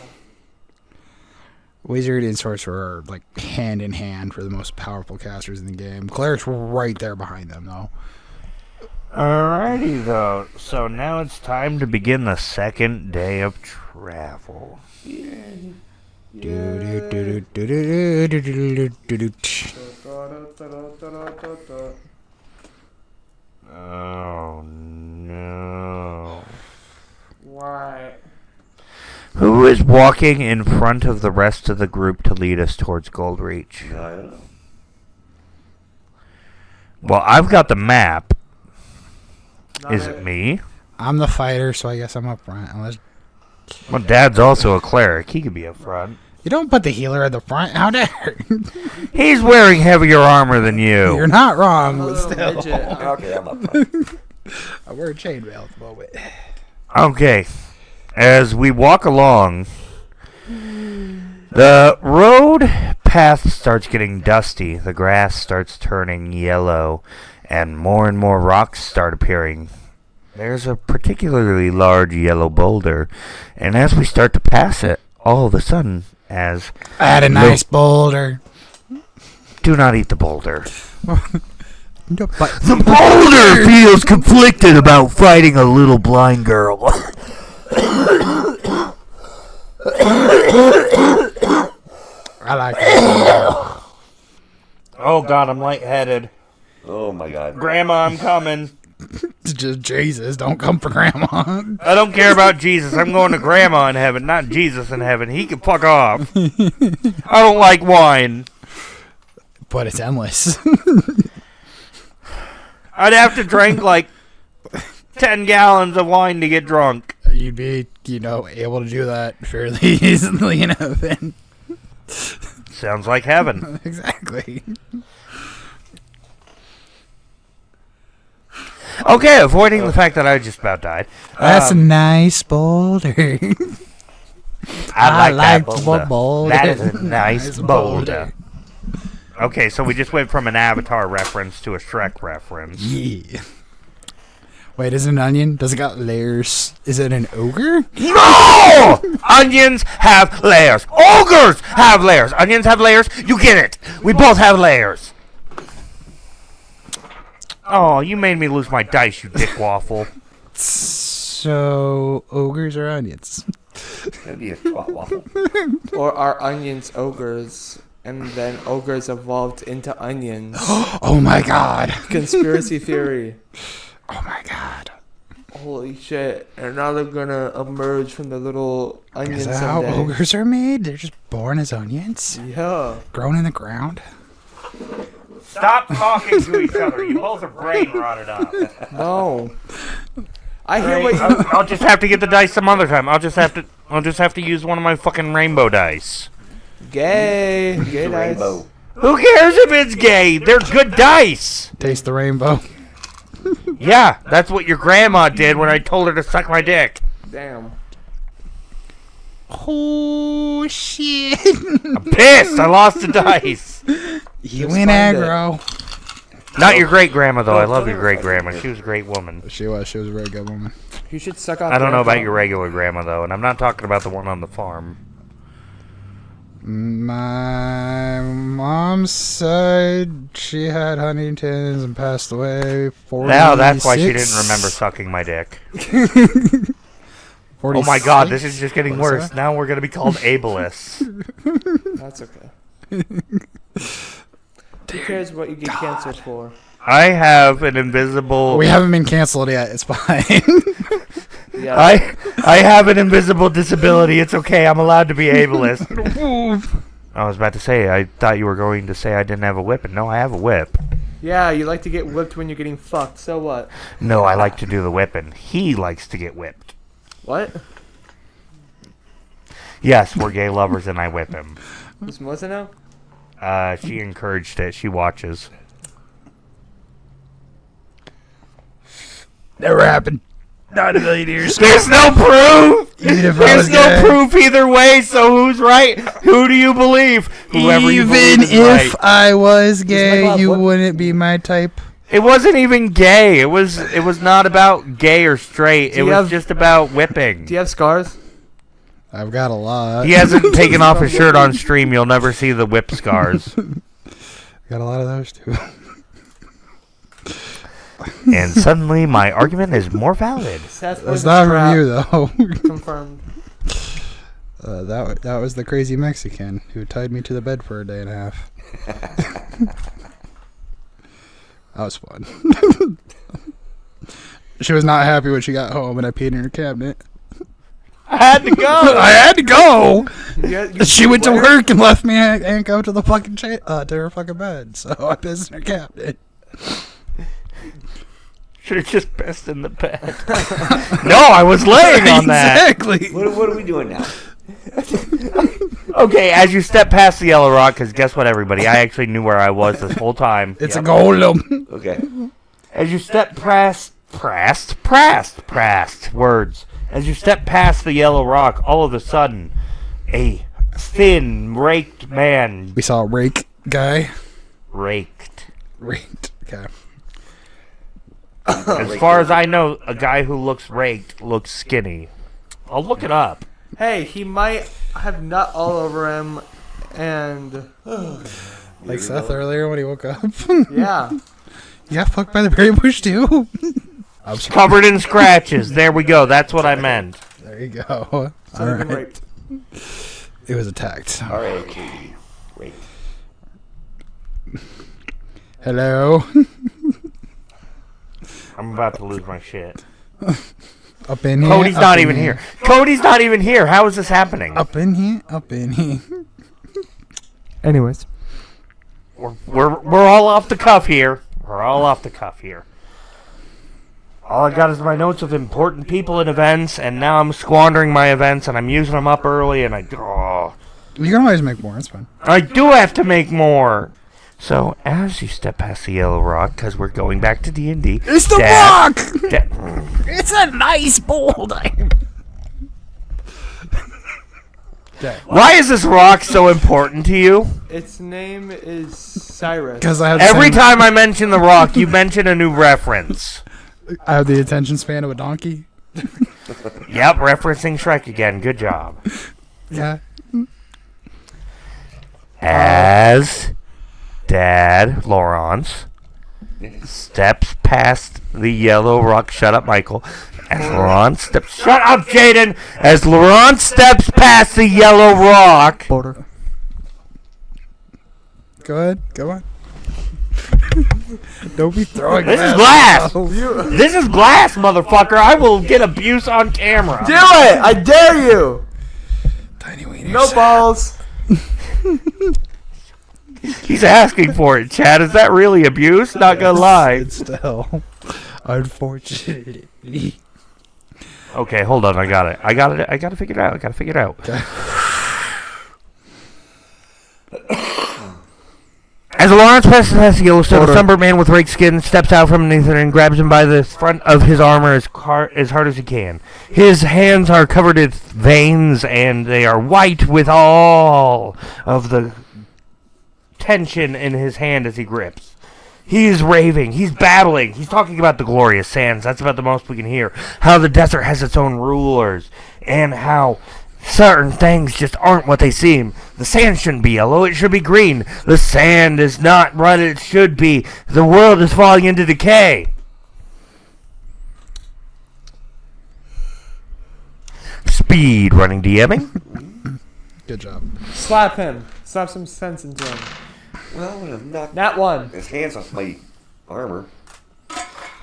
[SPEAKER 1] Wizard and sorcerer are like hand in hand for the most powerful casters in the game. Clerics were right there behind them, though.
[SPEAKER 3] Alrighty, though. So now it's time to begin the second day of travel. Oh, no.
[SPEAKER 2] Why?
[SPEAKER 3] Who is walking in front of the rest of the group to lead us towards Goldreach?
[SPEAKER 4] I don't know.
[SPEAKER 3] Well, I've got the map.
[SPEAKER 2] Not
[SPEAKER 3] Is it me?
[SPEAKER 1] I'm the fighter, so I guess I'm up front. Unless
[SPEAKER 3] Well, Dad's also a cleric. He could be up front.
[SPEAKER 1] you don't put the healer at the front. How dare?
[SPEAKER 3] He's wearing heavier armor than you.
[SPEAKER 1] You're not wrong,
[SPEAKER 2] I'm a
[SPEAKER 1] but
[SPEAKER 2] little
[SPEAKER 1] still.
[SPEAKER 2] midget.
[SPEAKER 4] Okay, I'm up.
[SPEAKER 1] I wear a chainmail at the moment.
[SPEAKER 3] Okay. As we walk along, the road path starts getting dusty. The grass starts turning yellow, and more rocks start appearing. There's a particularly large yellow boulder, and as we start to pass it, all of a sudden, as
[SPEAKER 1] I had a nice boulder.
[SPEAKER 3] do not eat the boulder.
[SPEAKER 1] No, but
[SPEAKER 3] The boulder feels conflicted about fighting a little blind girl.
[SPEAKER 1] I like that.
[SPEAKER 3] Oh God, I'm lightheaded.
[SPEAKER 4] Oh my God.
[SPEAKER 3] Grandma, I'm coming.
[SPEAKER 1] It's just Jesus. Don't come for grandma.
[SPEAKER 3] I don't care about Jesus. I'm going to Grandma in heaven, not Jesus in heaven. He can fuck off. I don't like wine.
[SPEAKER 1] But it's endless.
[SPEAKER 3] I'd have to drink like 10 gallons of wine to get drunk.
[SPEAKER 1] You'd be, able to do that fairly easily in heaven.
[SPEAKER 3] Sounds like heaven.
[SPEAKER 1] Exactly.
[SPEAKER 3] Okay, avoiding the fact that I just about died.
[SPEAKER 1] That's a nice boulder.
[SPEAKER 3] I
[SPEAKER 1] like
[SPEAKER 3] that
[SPEAKER 1] the boulder.
[SPEAKER 3] That is a nice
[SPEAKER 1] Nice
[SPEAKER 3] boulder. Okay, so we just went from an Avatar reference to a Shrek reference.
[SPEAKER 1] Yeah. Wait, is it an onion? Does it got layers? Is it an ogre?
[SPEAKER 3] No! Onions have layers. Ogres have layers. Onions have layers. You get it. We both have layers. Oh, you made me lose my dice, you dick waffle.
[SPEAKER 1] So ogres are onions.
[SPEAKER 4] That'd be a twat waffle.
[SPEAKER 2] Or are onions ogres, and then ogres evolved into onions?
[SPEAKER 1] Oh my god.
[SPEAKER 2] Conspiracy theory.
[SPEAKER 1] Oh my god.
[SPEAKER 2] Holy shit. And now they're gonna emerge from the little onion
[SPEAKER 1] Is that how
[SPEAKER 2] someday.
[SPEAKER 1] ogres are made? They're just born as onions?
[SPEAKER 2] Yeah.
[SPEAKER 1] Grown in the ground?
[SPEAKER 3] Stop talking to each other. You both are brain rotted up.
[SPEAKER 2] No. I hear what you...
[SPEAKER 3] I'll just have to get the dice some other time. I'll just have to use one of my fucking rainbow dice.
[SPEAKER 2] Gay. Gay dice.
[SPEAKER 4] Rainbow.
[SPEAKER 3] Who cares if it's gay? They're good dice.
[SPEAKER 1] Taste the rainbow.
[SPEAKER 3] Yeah, that's what your grandma did when I told her to suck my dick.
[SPEAKER 2] Damn.
[SPEAKER 1] Oh shit.
[SPEAKER 3] I'm pissed. I lost the dice.
[SPEAKER 1] You
[SPEAKER 2] Just
[SPEAKER 1] went
[SPEAKER 2] find
[SPEAKER 1] aggro.
[SPEAKER 3] Not your great grandma though. I love your great grandma. She was a great woman.
[SPEAKER 1] She was a very good woman.
[SPEAKER 2] You should suck off
[SPEAKER 3] I don't know about
[SPEAKER 2] grandpa.
[SPEAKER 3] your regular grandma though, and I'm not talking about the one on the farm.
[SPEAKER 1] My mom said she had Huntington's and passed away. 46.
[SPEAKER 3] Now that's why she didn't remember sucking my dick.
[SPEAKER 1] 46?
[SPEAKER 3] Oh my god, this is just getting
[SPEAKER 1] What's
[SPEAKER 3] worse.
[SPEAKER 1] that?
[SPEAKER 3] Now we're gonna be called ableists.
[SPEAKER 2] That's okay. Who cares what you get canceled for?
[SPEAKER 3] I have an invisible.
[SPEAKER 1] We haven't been canceled yet. It's fine.
[SPEAKER 2] Yeah.
[SPEAKER 3] I have an invisible disability. It's okay. I'm allowed to be ableist. I was about to say. I thought you were going to say I didn't have a whip, and no, I have a whip.
[SPEAKER 2] Yeah, you like to get whipped when you're getting fucked. So what?
[SPEAKER 3] No, I like to do the whipping. He likes to get whipped.
[SPEAKER 2] What?
[SPEAKER 3] Yes, we're gay lovers, and I whip him.
[SPEAKER 2] Does Melissa know?
[SPEAKER 3] She encouraged it. She watches.
[SPEAKER 1] Never happened. Not a million years.
[SPEAKER 3] There's no proof.
[SPEAKER 1] Even if I
[SPEAKER 3] There's
[SPEAKER 1] was
[SPEAKER 3] no
[SPEAKER 1] gay.
[SPEAKER 3] proof either way. So who's right? Who do you believe? Whoever you
[SPEAKER 1] Even
[SPEAKER 3] believe is
[SPEAKER 1] if
[SPEAKER 3] right.
[SPEAKER 1] I was
[SPEAKER 2] Michael
[SPEAKER 1] gay,
[SPEAKER 2] have
[SPEAKER 1] you
[SPEAKER 2] what?
[SPEAKER 1] wouldn't be my type.
[SPEAKER 3] It wasn't even gay. It was not about gay or straight.
[SPEAKER 2] Do
[SPEAKER 3] It
[SPEAKER 2] you
[SPEAKER 3] was
[SPEAKER 2] have-
[SPEAKER 3] just about whipping.
[SPEAKER 2] Do you have scars?
[SPEAKER 1] I've got a lot.
[SPEAKER 3] He hasn't taken off his shirt on stream. You'll never see the whip scars.
[SPEAKER 1] Got a lot of those too.
[SPEAKER 3] And suddenly, my argument is more valid.
[SPEAKER 2] Seth
[SPEAKER 1] That's
[SPEAKER 2] was a
[SPEAKER 1] not
[SPEAKER 2] trap.
[SPEAKER 1] from you though.
[SPEAKER 2] Confirmed.
[SPEAKER 1] That was the crazy Mexican who tied me to the bed for a day and a half. That was fun. She was not happy when she got home and I peed in her cabinet.
[SPEAKER 3] I had to go.
[SPEAKER 1] I had to go.
[SPEAKER 2] You
[SPEAKER 1] She went to work and left me and go to the fucking to her fucking bed. So I pissed in her cabinet.
[SPEAKER 3] Should have just pissed in the bed. No, I was laying on that.
[SPEAKER 1] Exactly.
[SPEAKER 4] What are we doing now?
[SPEAKER 3] Okay, as you step past the yellow rock, because guess what, everybody? I actually knew where I was this whole time.
[SPEAKER 1] It's a golem.
[SPEAKER 4] Okay.
[SPEAKER 3] As you step past words. As you step past the yellow rock, all of a sudden, a thin, raked man.
[SPEAKER 1] We saw a rake guy.
[SPEAKER 3] Raked.
[SPEAKER 1] Raked. Okay.
[SPEAKER 3] As far as I know, a guy who looks raked looks skinny. I'll look it up.
[SPEAKER 2] Hey, he might have nut all over him, and
[SPEAKER 1] Like Seth earlier when he woke up.
[SPEAKER 2] yeah.
[SPEAKER 1] You got fucked by the berry bush too? I'm sorry.
[SPEAKER 3] Covered in scratches. There we go. That's what I meant.
[SPEAKER 1] There you go.
[SPEAKER 2] So
[SPEAKER 1] All
[SPEAKER 2] they've been
[SPEAKER 1] right.
[SPEAKER 2] raped.
[SPEAKER 1] It was attacked.
[SPEAKER 4] R-A-K-E. Wait.
[SPEAKER 1] Hello.
[SPEAKER 3] I'm about to lose my shit.
[SPEAKER 1] Up in here.
[SPEAKER 3] Cody's
[SPEAKER 1] up
[SPEAKER 3] not
[SPEAKER 1] in
[SPEAKER 3] even here. Cody's not even here. How is this happening?
[SPEAKER 1] Up in here. Up in here.
[SPEAKER 2] Anyways.
[SPEAKER 3] We're all off the cuff here. We're all off the cuff here. All I got is my notes of important people and events, and now I'm squandering my events, and I'm using them up early, and
[SPEAKER 1] You can always make more. It's fine.
[SPEAKER 3] I do have to make more. So, as you step past the yellow rock, because we're going back to D&D.
[SPEAKER 1] It's the
[SPEAKER 3] Dad-
[SPEAKER 1] rock.
[SPEAKER 3] Da-
[SPEAKER 1] It's a nice bold.
[SPEAKER 3] Why is this rock so important to you?
[SPEAKER 2] Its name is Cyrus.
[SPEAKER 1] Because I had
[SPEAKER 3] Every time I mention the rock, you mention a new reference.
[SPEAKER 1] I have the attention span of a donkey.
[SPEAKER 3] Yep, referencing Shrek again. Good job.
[SPEAKER 1] Yeah.
[SPEAKER 3] As Dad Laurence steps past the yellow rock. Shut up, Michael. As Laurence steps. Shut up, Jaden. As Laurence steps past the yellow rock.
[SPEAKER 2] Border.
[SPEAKER 1] Go ahead. Go on. Don't be throwing.
[SPEAKER 3] This is glass.
[SPEAKER 1] Oh.
[SPEAKER 3] This is glass, motherfucker. I will get abuse on camera.
[SPEAKER 2] Do it! I dare you!
[SPEAKER 1] Tiny wieners.
[SPEAKER 2] No balls.
[SPEAKER 3] He's asking for it, Chad. Is that really abuse? Not gonna lie.
[SPEAKER 1] It's still, unfortunately.
[SPEAKER 3] Okay, hold on. I got it. I gotta figure it out.
[SPEAKER 1] Okay.
[SPEAKER 3] As Lawrence passes past the Yellowstone, a sunburned man with raked skin steps out from beneath it and grabs him by the front of his armor as hard as he can. His hands are covered with veins, and they are white with all of the tension in his hand as he grips. He is raving. He's babbling. He's talking about the glorious sands. That's about the most we can hear. How the desert has its own rulers, and how certain things just aren't what they seem. The sand shouldn't be yellow, it should be green. The sand is not what it should be. The world is falling into decay. Speed running DMing.
[SPEAKER 1] Good job.
[SPEAKER 2] Slap him. Slap some sense into him.
[SPEAKER 4] Well, I would have knocked
[SPEAKER 2] Nat 1.
[SPEAKER 4] his hands off my armor.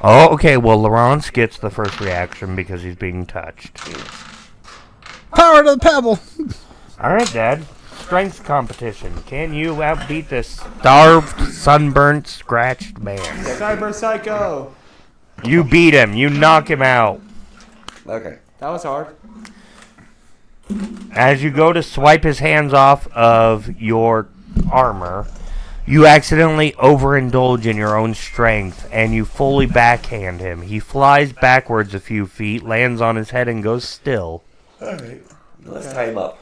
[SPEAKER 3] Oh, okay, well, Laurence gets the first reaction because he's being touched.
[SPEAKER 1] Power to the pebble.
[SPEAKER 3] Alright, Dad. Strength competition. Can you outbeat this starved, sunburnt, scratched man?
[SPEAKER 2] Cyber Psycho.
[SPEAKER 3] You beat him. You knock him out.
[SPEAKER 4] Okay.
[SPEAKER 2] That was hard.
[SPEAKER 3] As you go to swipe his hands off of your armor, you accidentally overindulge in your own strength, and you fully backhand him. He flies backwards a few feet, lands on his head, and goes still.
[SPEAKER 4] Alright. Let's tie him up.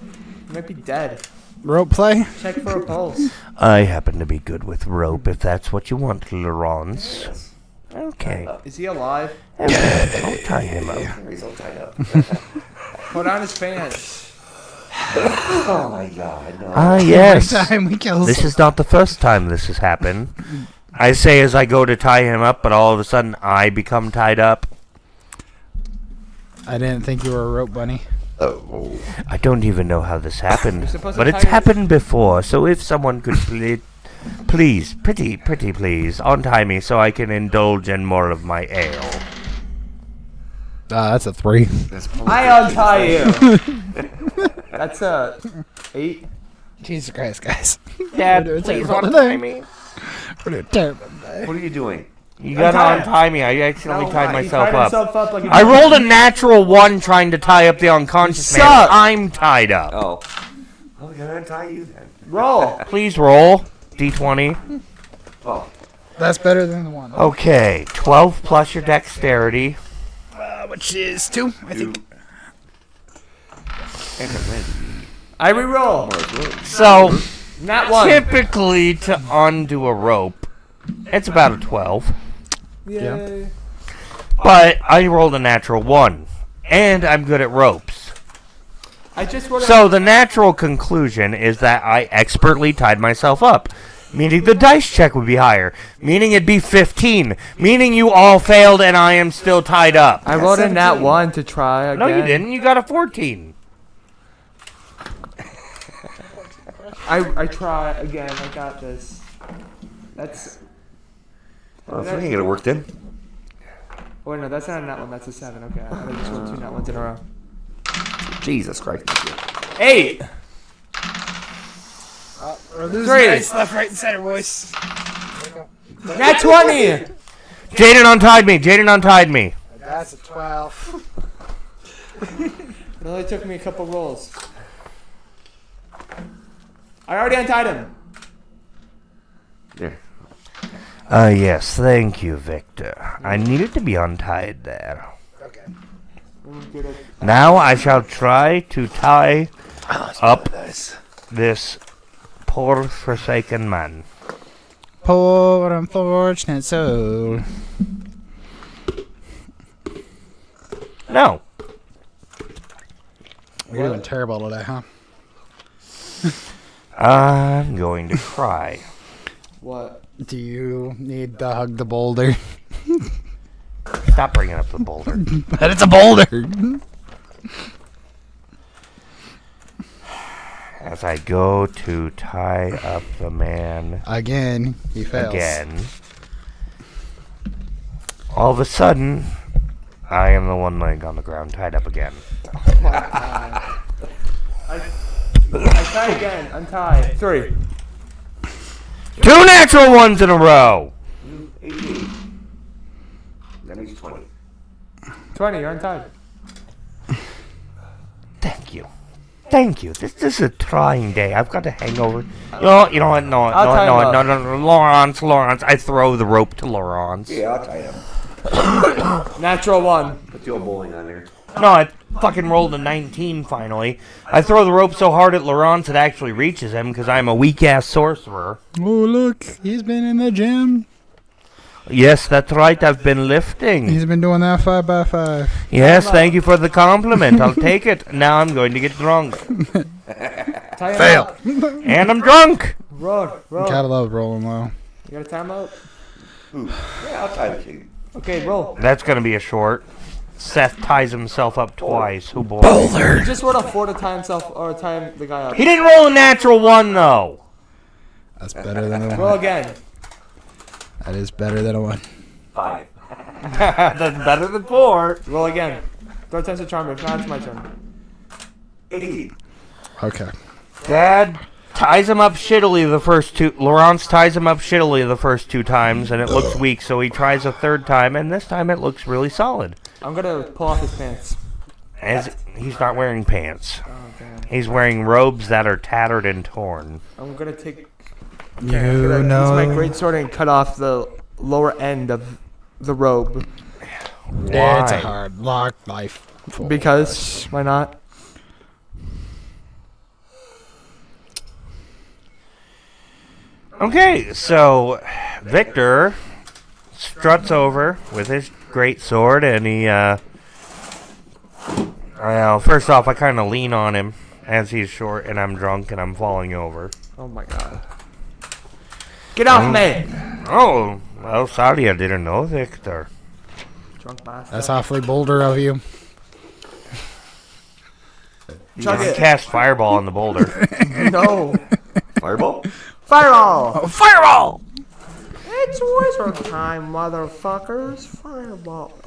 [SPEAKER 2] He might be dead.
[SPEAKER 1] Rope play.
[SPEAKER 2] Check for a pulse.
[SPEAKER 3] I happen to be good with rope, if that's what you want, Laurence.
[SPEAKER 4] Yes.
[SPEAKER 3] Okay.
[SPEAKER 2] Is he alive?
[SPEAKER 3] I'll tie him up.
[SPEAKER 4] He's all tied up.
[SPEAKER 2] Put on his pants.
[SPEAKER 4] Oh my god, no.
[SPEAKER 3] Ah, yes.
[SPEAKER 1] Every time we kill
[SPEAKER 3] This is not the first time this has happened. I say as I go to tie him up, but all of a sudden I become tied up.
[SPEAKER 1] I didn't think you were a rope bunny.
[SPEAKER 4] Oh.
[SPEAKER 3] I don't even know how this happened,
[SPEAKER 2] You're supposed
[SPEAKER 3] but
[SPEAKER 2] to
[SPEAKER 3] it's
[SPEAKER 2] tie
[SPEAKER 3] happened before, so if someone could please, pretty please, untie me so I can indulge in more of my ale.
[SPEAKER 1] That's a 3.
[SPEAKER 4] That's
[SPEAKER 2] I untie you. That's a 8.
[SPEAKER 1] Jesus Christ, guys.
[SPEAKER 3] Dad,
[SPEAKER 1] We're doing
[SPEAKER 3] please
[SPEAKER 1] terrible
[SPEAKER 3] untie
[SPEAKER 1] today.
[SPEAKER 3] me.
[SPEAKER 1] What a terrible day.
[SPEAKER 4] What are you doing?
[SPEAKER 3] You gotta
[SPEAKER 2] Untie him.
[SPEAKER 3] untie me. I accidentally tied myself up.
[SPEAKER 2] Like
[SPEAKER 3] I rolled a natural 1 trying to tie up the unconscious
[SPEAKER 2] You
[SPEAKER 3] man.
[SPEAKER 2] suck.
[SPEAKER 3] I'm tied up.
[SPEAKER 4] Oh. Oh, we gotta untie you then.
[SPEAKER 2] Roll.
[SPEAKER 3] Please roll. D20.
[SPEAKER 4] Oh.
[SPEAKER 1] That's better than the one.
[SPEAKER 3] Okay, 12 plus your dexterity.
[SPEAKER 1] Which is 2, I think.
[SPEAKER 4] And a red.
[SPEAKER 2] I re-roll.
[SPEAKER 3] So,
[SPEAKER 2] Nat 1.
[SPEAKER 3] typically to undo a rope, it's about a 12.
[SPEAKER 2] Yay.
[SPEAKER 3] But I rolled a natural 1, and I'm good at ropes.
[SPEAKER 2] I just rolled
[SPEAKER 3] So the natural conclusion is that I expertly tied myself up, meaning the dice check would be higher, meaning it'd be 15, meaning you all failed and I am still tied up.
[SPEAKER 2] I rolled a nat
[SPEAKER 4] 17.
[SPEAKER 2] 1 to try again.
[SPEAKER 3] No, you didn't. You got a 14.
[SPEAKER 2] I try again. I got this. That's.
[SPEAKER 4] Oh, so you gotta work then.
[SPEAKER 2] Oh, wait, no, that's not a nat 1. That's a 7. Okay, I just rolled 2 nat 1s in a row.
[SPEAKER 4] Jesus Christ.
[SPEAKER 2] 8.
[SPEAKER 1] We're losing
[SPEAKER 2] 3.
[SPEAKER 1] dice left, right, and center, boys.
[SPEAKER 2] Nat 20.
[SPEAKER 3] Jaden untied me. Jaden untied me.
[SPEAKER 1] That's a 12.
[SPEAKER 2] It only took me a couple rolls. I already untied him.
[SPEAKER 4] There.
[SPEAKER 3] Yes, thank you, Victor. I needed to be untied there.
[SPEAKER 1] Okay.
[SPEAKER 3] Now I shall try to tie up this poor forsaken man.
[SPEAKER 1] Poor unfortunate soul.
[SPEAKER 3] No.
[SPEAKER 1] You're doing terrible today, huh?
[SPEAKER 3] I'm going to cry.
[SPEAKER 2] What?
[SPEAKER 1] Do you need to hug the boulder?
[SPEAKER 3] Stop bringing up the boulder.
[SPEAKER 1] But it's a boulder!
[SPEAKER 3] As I go to tie up the man
[SPEAKER 1] Again, he fails.
[SPEAKER 3] again, all of a sudden, I am the one laying on the ground tied up again.
[SPEAKER 2] Oh my god. I try again. Untie. 3.
[SPEAKER 3] 2 natural ones in a row!
[SPEAKER 4] 18. That means 20.
[SPEAKER 2] 20. You're untied.
[SPEAKER 3] Thank you. Thank you. This is a trying day. I've got a hangover. You know what? No, Lawrence. I throw the rope to Lawrence.
[SPEAKER 4] Yeah, I'll tie him.
[SPEAKER 2] Natural 1.
[SPEAKER 4] Put the old bowling on there.
[SPEAKER 3] No, I fucking rolled a 19 finally. I throw the rope so hard at Lawrence it actually reaches him because I'm a weak-ass sorcerer.
[SPEAKER 1] Oh, look. He's been in the gym.
[SPEAKER 3] Yes, that's right. I've been lifting.
[SPEAKER 1] He's been doing that 5x5.
[SPEAKER 3] Yes, thank you for the compliment. I'll take it. Now I'm going to get drunk.
[SPEAKER 2] Tie him
[SPEAKER 1] Fail.
[SPEAKER 2] out.
[SPEAKER 3] And I'm drunk.
[SPEAKER 2] Roll.
[SPEAKER 1] Gotta love rolling low.
[SPEAKER 2] You got a timeout?
[SPEAKER 4] Ooh. Yeah, I'll tie the king.
[SPEAKER 2] Okay, roll.
[SPEAKER 3] That's going to be a short. Seth ties himself up twice. Who boy?
[SPEAKER 2] He just rolled a 4 to tie himself or tie the guy up.
[SPEAKER 3] He didn't roll a natural 1, though.
[SPEAKER 1] That's better than a
[SPEAKER 2] Roll
[SPEAKER 1] 1.
[SPEAKER 2] again.
[SPEAKER 1] That is better than a 1.
[SPEAKER 4] 5.
[SPEAKER 3] That's better than 4.
[SPEAKER 2] Roll again. Third time's a charm. If not, it's my turn.
[SPEAKER 4] 18.
[SPEAKER 1] Okay.
[SPEAKER 3] Dad ties him up shittily the first 2. Lawrence ties him up shittily the first 2 times, and it looks weak, so he tries a 3rd time, and this time it looks really solid.
[SPEAKER 2] I'm gonna pull off his pants.
[SPEAKER 3] As he's not wearing pants.
[SPEAKER 2] Oh, damn.
[SPEAKER 3] He's wearing robes that are tattered and torn.
[SPEAKER 2] I'm gonna take.
[SPEAKER 1] You
[SPEAKER 2] Use
[SPEAKER 1] know.
[SPEAKER 2] my great sword and cut off the lower end of the robe.
[SPEAKER 1] Yeah, it's a
[SPEAKER 3] Why?
[SPEAKER 1] hard lock life.
[SPEAKER 2] Because why not?
[SPEAKER 3] Okay, so Victor struts over with his great sword, and he, first off, I kind of lean on him as he's short, and I'm drunk, and I'm falling over.
[SPEAKER 2] Oh my god. Get off me!
[SPEAKER 3] Oh, well, sorry, I didn't know, Victor.
[SPEAKER 2] Drunk master.
[SPEAKER 1] That's awfully boulder of you.
[SPEAKER 2] Chug
[SPEAKER 3] You
[SPEAKER 2] it.
[SPEAKER 3] cast Fireball on the boulder.
[SPEAKER 2] No.
[SPEAKER 4] Fireball?
[SPEAKER 2] Fireball!
[SPEAKER 3] Fireball!
[SPEAKER 2] It's wizard time, motherfuckers. Fireball.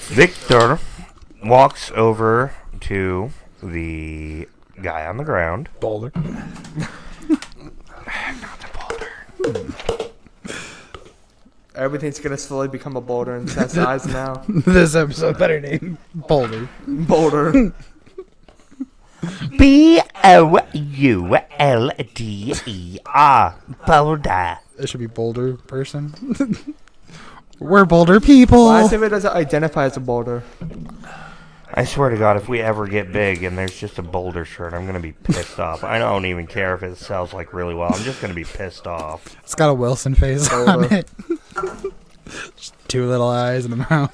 [SPEAKER 3] Victor walks over to the guy on the ground.
[SPEAKER 1] Boulder.
[SPEAKER 3] Not the boulder.
[SPEAKER 2] Everything's gonna slowly become a boulder in Seth's eyes now.
[SPEAKER 1] This episode better name Boulder.
[SPEAKER 2] Boulder.
[SPEAKER 3] Boulder. Boulder.
[SPEAKER 1] It should be Boulder person. We're Boulder people.
[SPEAKER 2] Last if it doesn't identify as a boulder.
[SPEAKER 3] I swear to God, if we ever get big and there's just a Boulder shirt, I'm gonna be pissed off. I don't even care if it sells like really well. I'm just gonna be pissed off.
[SPEAKER 1] It's got a Wilson face on it. Just 2 little eyes and a mouth.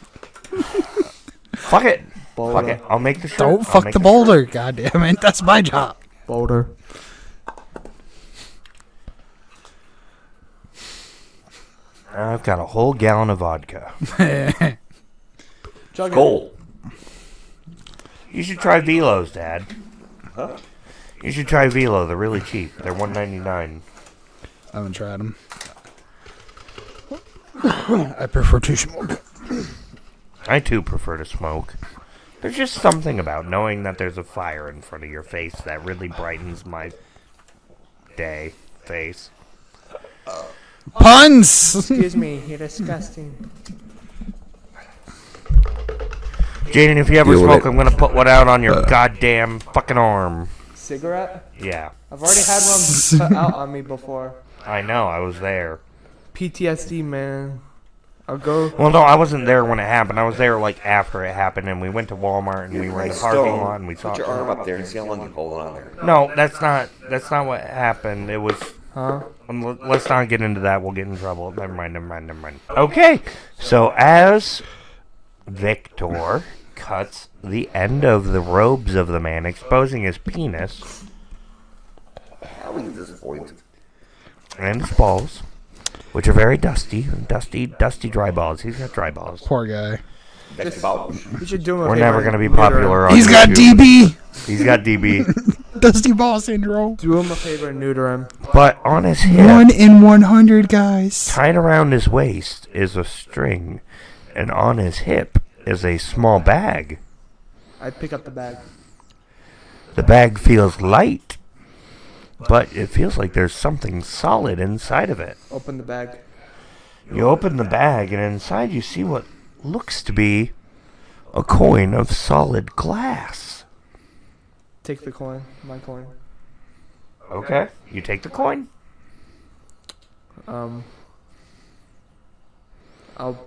[SPEAKER 3] Fuck it.
[SPEAKER 2] Boulder.
[SPEAKER 3] Fuck it. I'll make the shirt.
[SPEAKER 1] Don't
[SPEAKER 3] I'll
[SPEAKER 1] fuck
[SPEAKER 3] make
[SPEAKER 1] the boulder. God damn it. That's my job.
[SPEAKER 2] Boulder.
[SPEAKER 3] I've got a whole gallon of vodka.
[SPEAKER 2] Chug it.
[SPEAKER 4] Gold.
[SPEAKER 3] You should try Velos, Dad.
[SPEAKER 4] Huh?
[SPEAKER 3] You should try Velo. They're really cheap. They're $1.99.
[SPEAKER 1] I haven't tried them. I prefer to smoke.
[SPEAKER 3] I too prefer to smoke. There's just something about knowing that there's a fire in front of your face that really brightens my face.
[SPEAKER 1] Puns!
[SPEAKER 2] Excuse me, you're disgusting.
[SPEAKER 3] Jaden, if you ever
[SPEAKER 4] Deal with
[SPEAKER 3] smoke,
[SPEAKER 4] it.
[SPEAKER 3] I'm gonna put one out on your goddamn fucking arm.
[SPEAKER 2] Cigarette?
[SPEAKER 3] Yeah,
[SPEAKER 2] I've already had one put out on me before.
[SPEAKER 3] I know. I was there.
[SPEAKER 2] PTSD, man. I'll go.
[SPEAKER 3] Well, no, I wasn't there when it happened. I was there like after it happened, and we went to Walmart and we were in the
[SPEAKER 4] Nice
[SPEAKER 3] parking
[SPEAKER 4] stone.
[SPEAKER 3] lot and we saw.
[SPEAKER 4] Put your arm up there and see how long you hold on there.
[SPEAKER 3] No, that's not what happened. It was.
[SPEAKER 2] Huh?
[SPEAKER 3] Let's not get into that. We'll get in trouble. Never mind. Okay. So as Victor cuts the end of the robes of the man, exposing his penis
[SPEAKER 4] How is this point?
[SPEAKER 3] and his balls, which are very dusty, dry balls. He's got dry balls.
[SPEAKER 1] Poor guy.
[SPEAKER 4] That's about.
[SPEAKER 2] You should do him a
[SPEAKER 3] We're
[SPEAKER 2] favor
[SPEAKER 3] never
[SPEAKER 2] and
[SPEAKER 3] going to be
[SPEAKER 2] neuter him.
[SPEAKER 3] popular on
[SPEAKER 1] He's got
[SPEAKER 3] YouTube.
[SPEAKER 1] DB.
[SPEAKER 3] He's got DB.
[SPEAKER 1] Dusty ball syndrome.
[SPEAKER 2] Do him a favor and neuter him.
[SPEAKER 3] But on his hip,
[SPEAKER 1] 1 in 100, guys.
[SPEAKER 3] tied around his waist, is a string, and on his hip is a small bag.
[SPEAKER 2] I'd pick up the bag.
[SPEAKER 3] The bag feels light, but it feels like there's something solid inside of it.
[SPEAKER 2] Open the bag.
[SPEAKER 3] You open the bag, and inside you see what looks to be a coin of solid glass.
[SPEAKER 2] Take the coin. My coin.
[SPEAKER 3] Okay. You take the coin.
[SPEAKER 2] I'll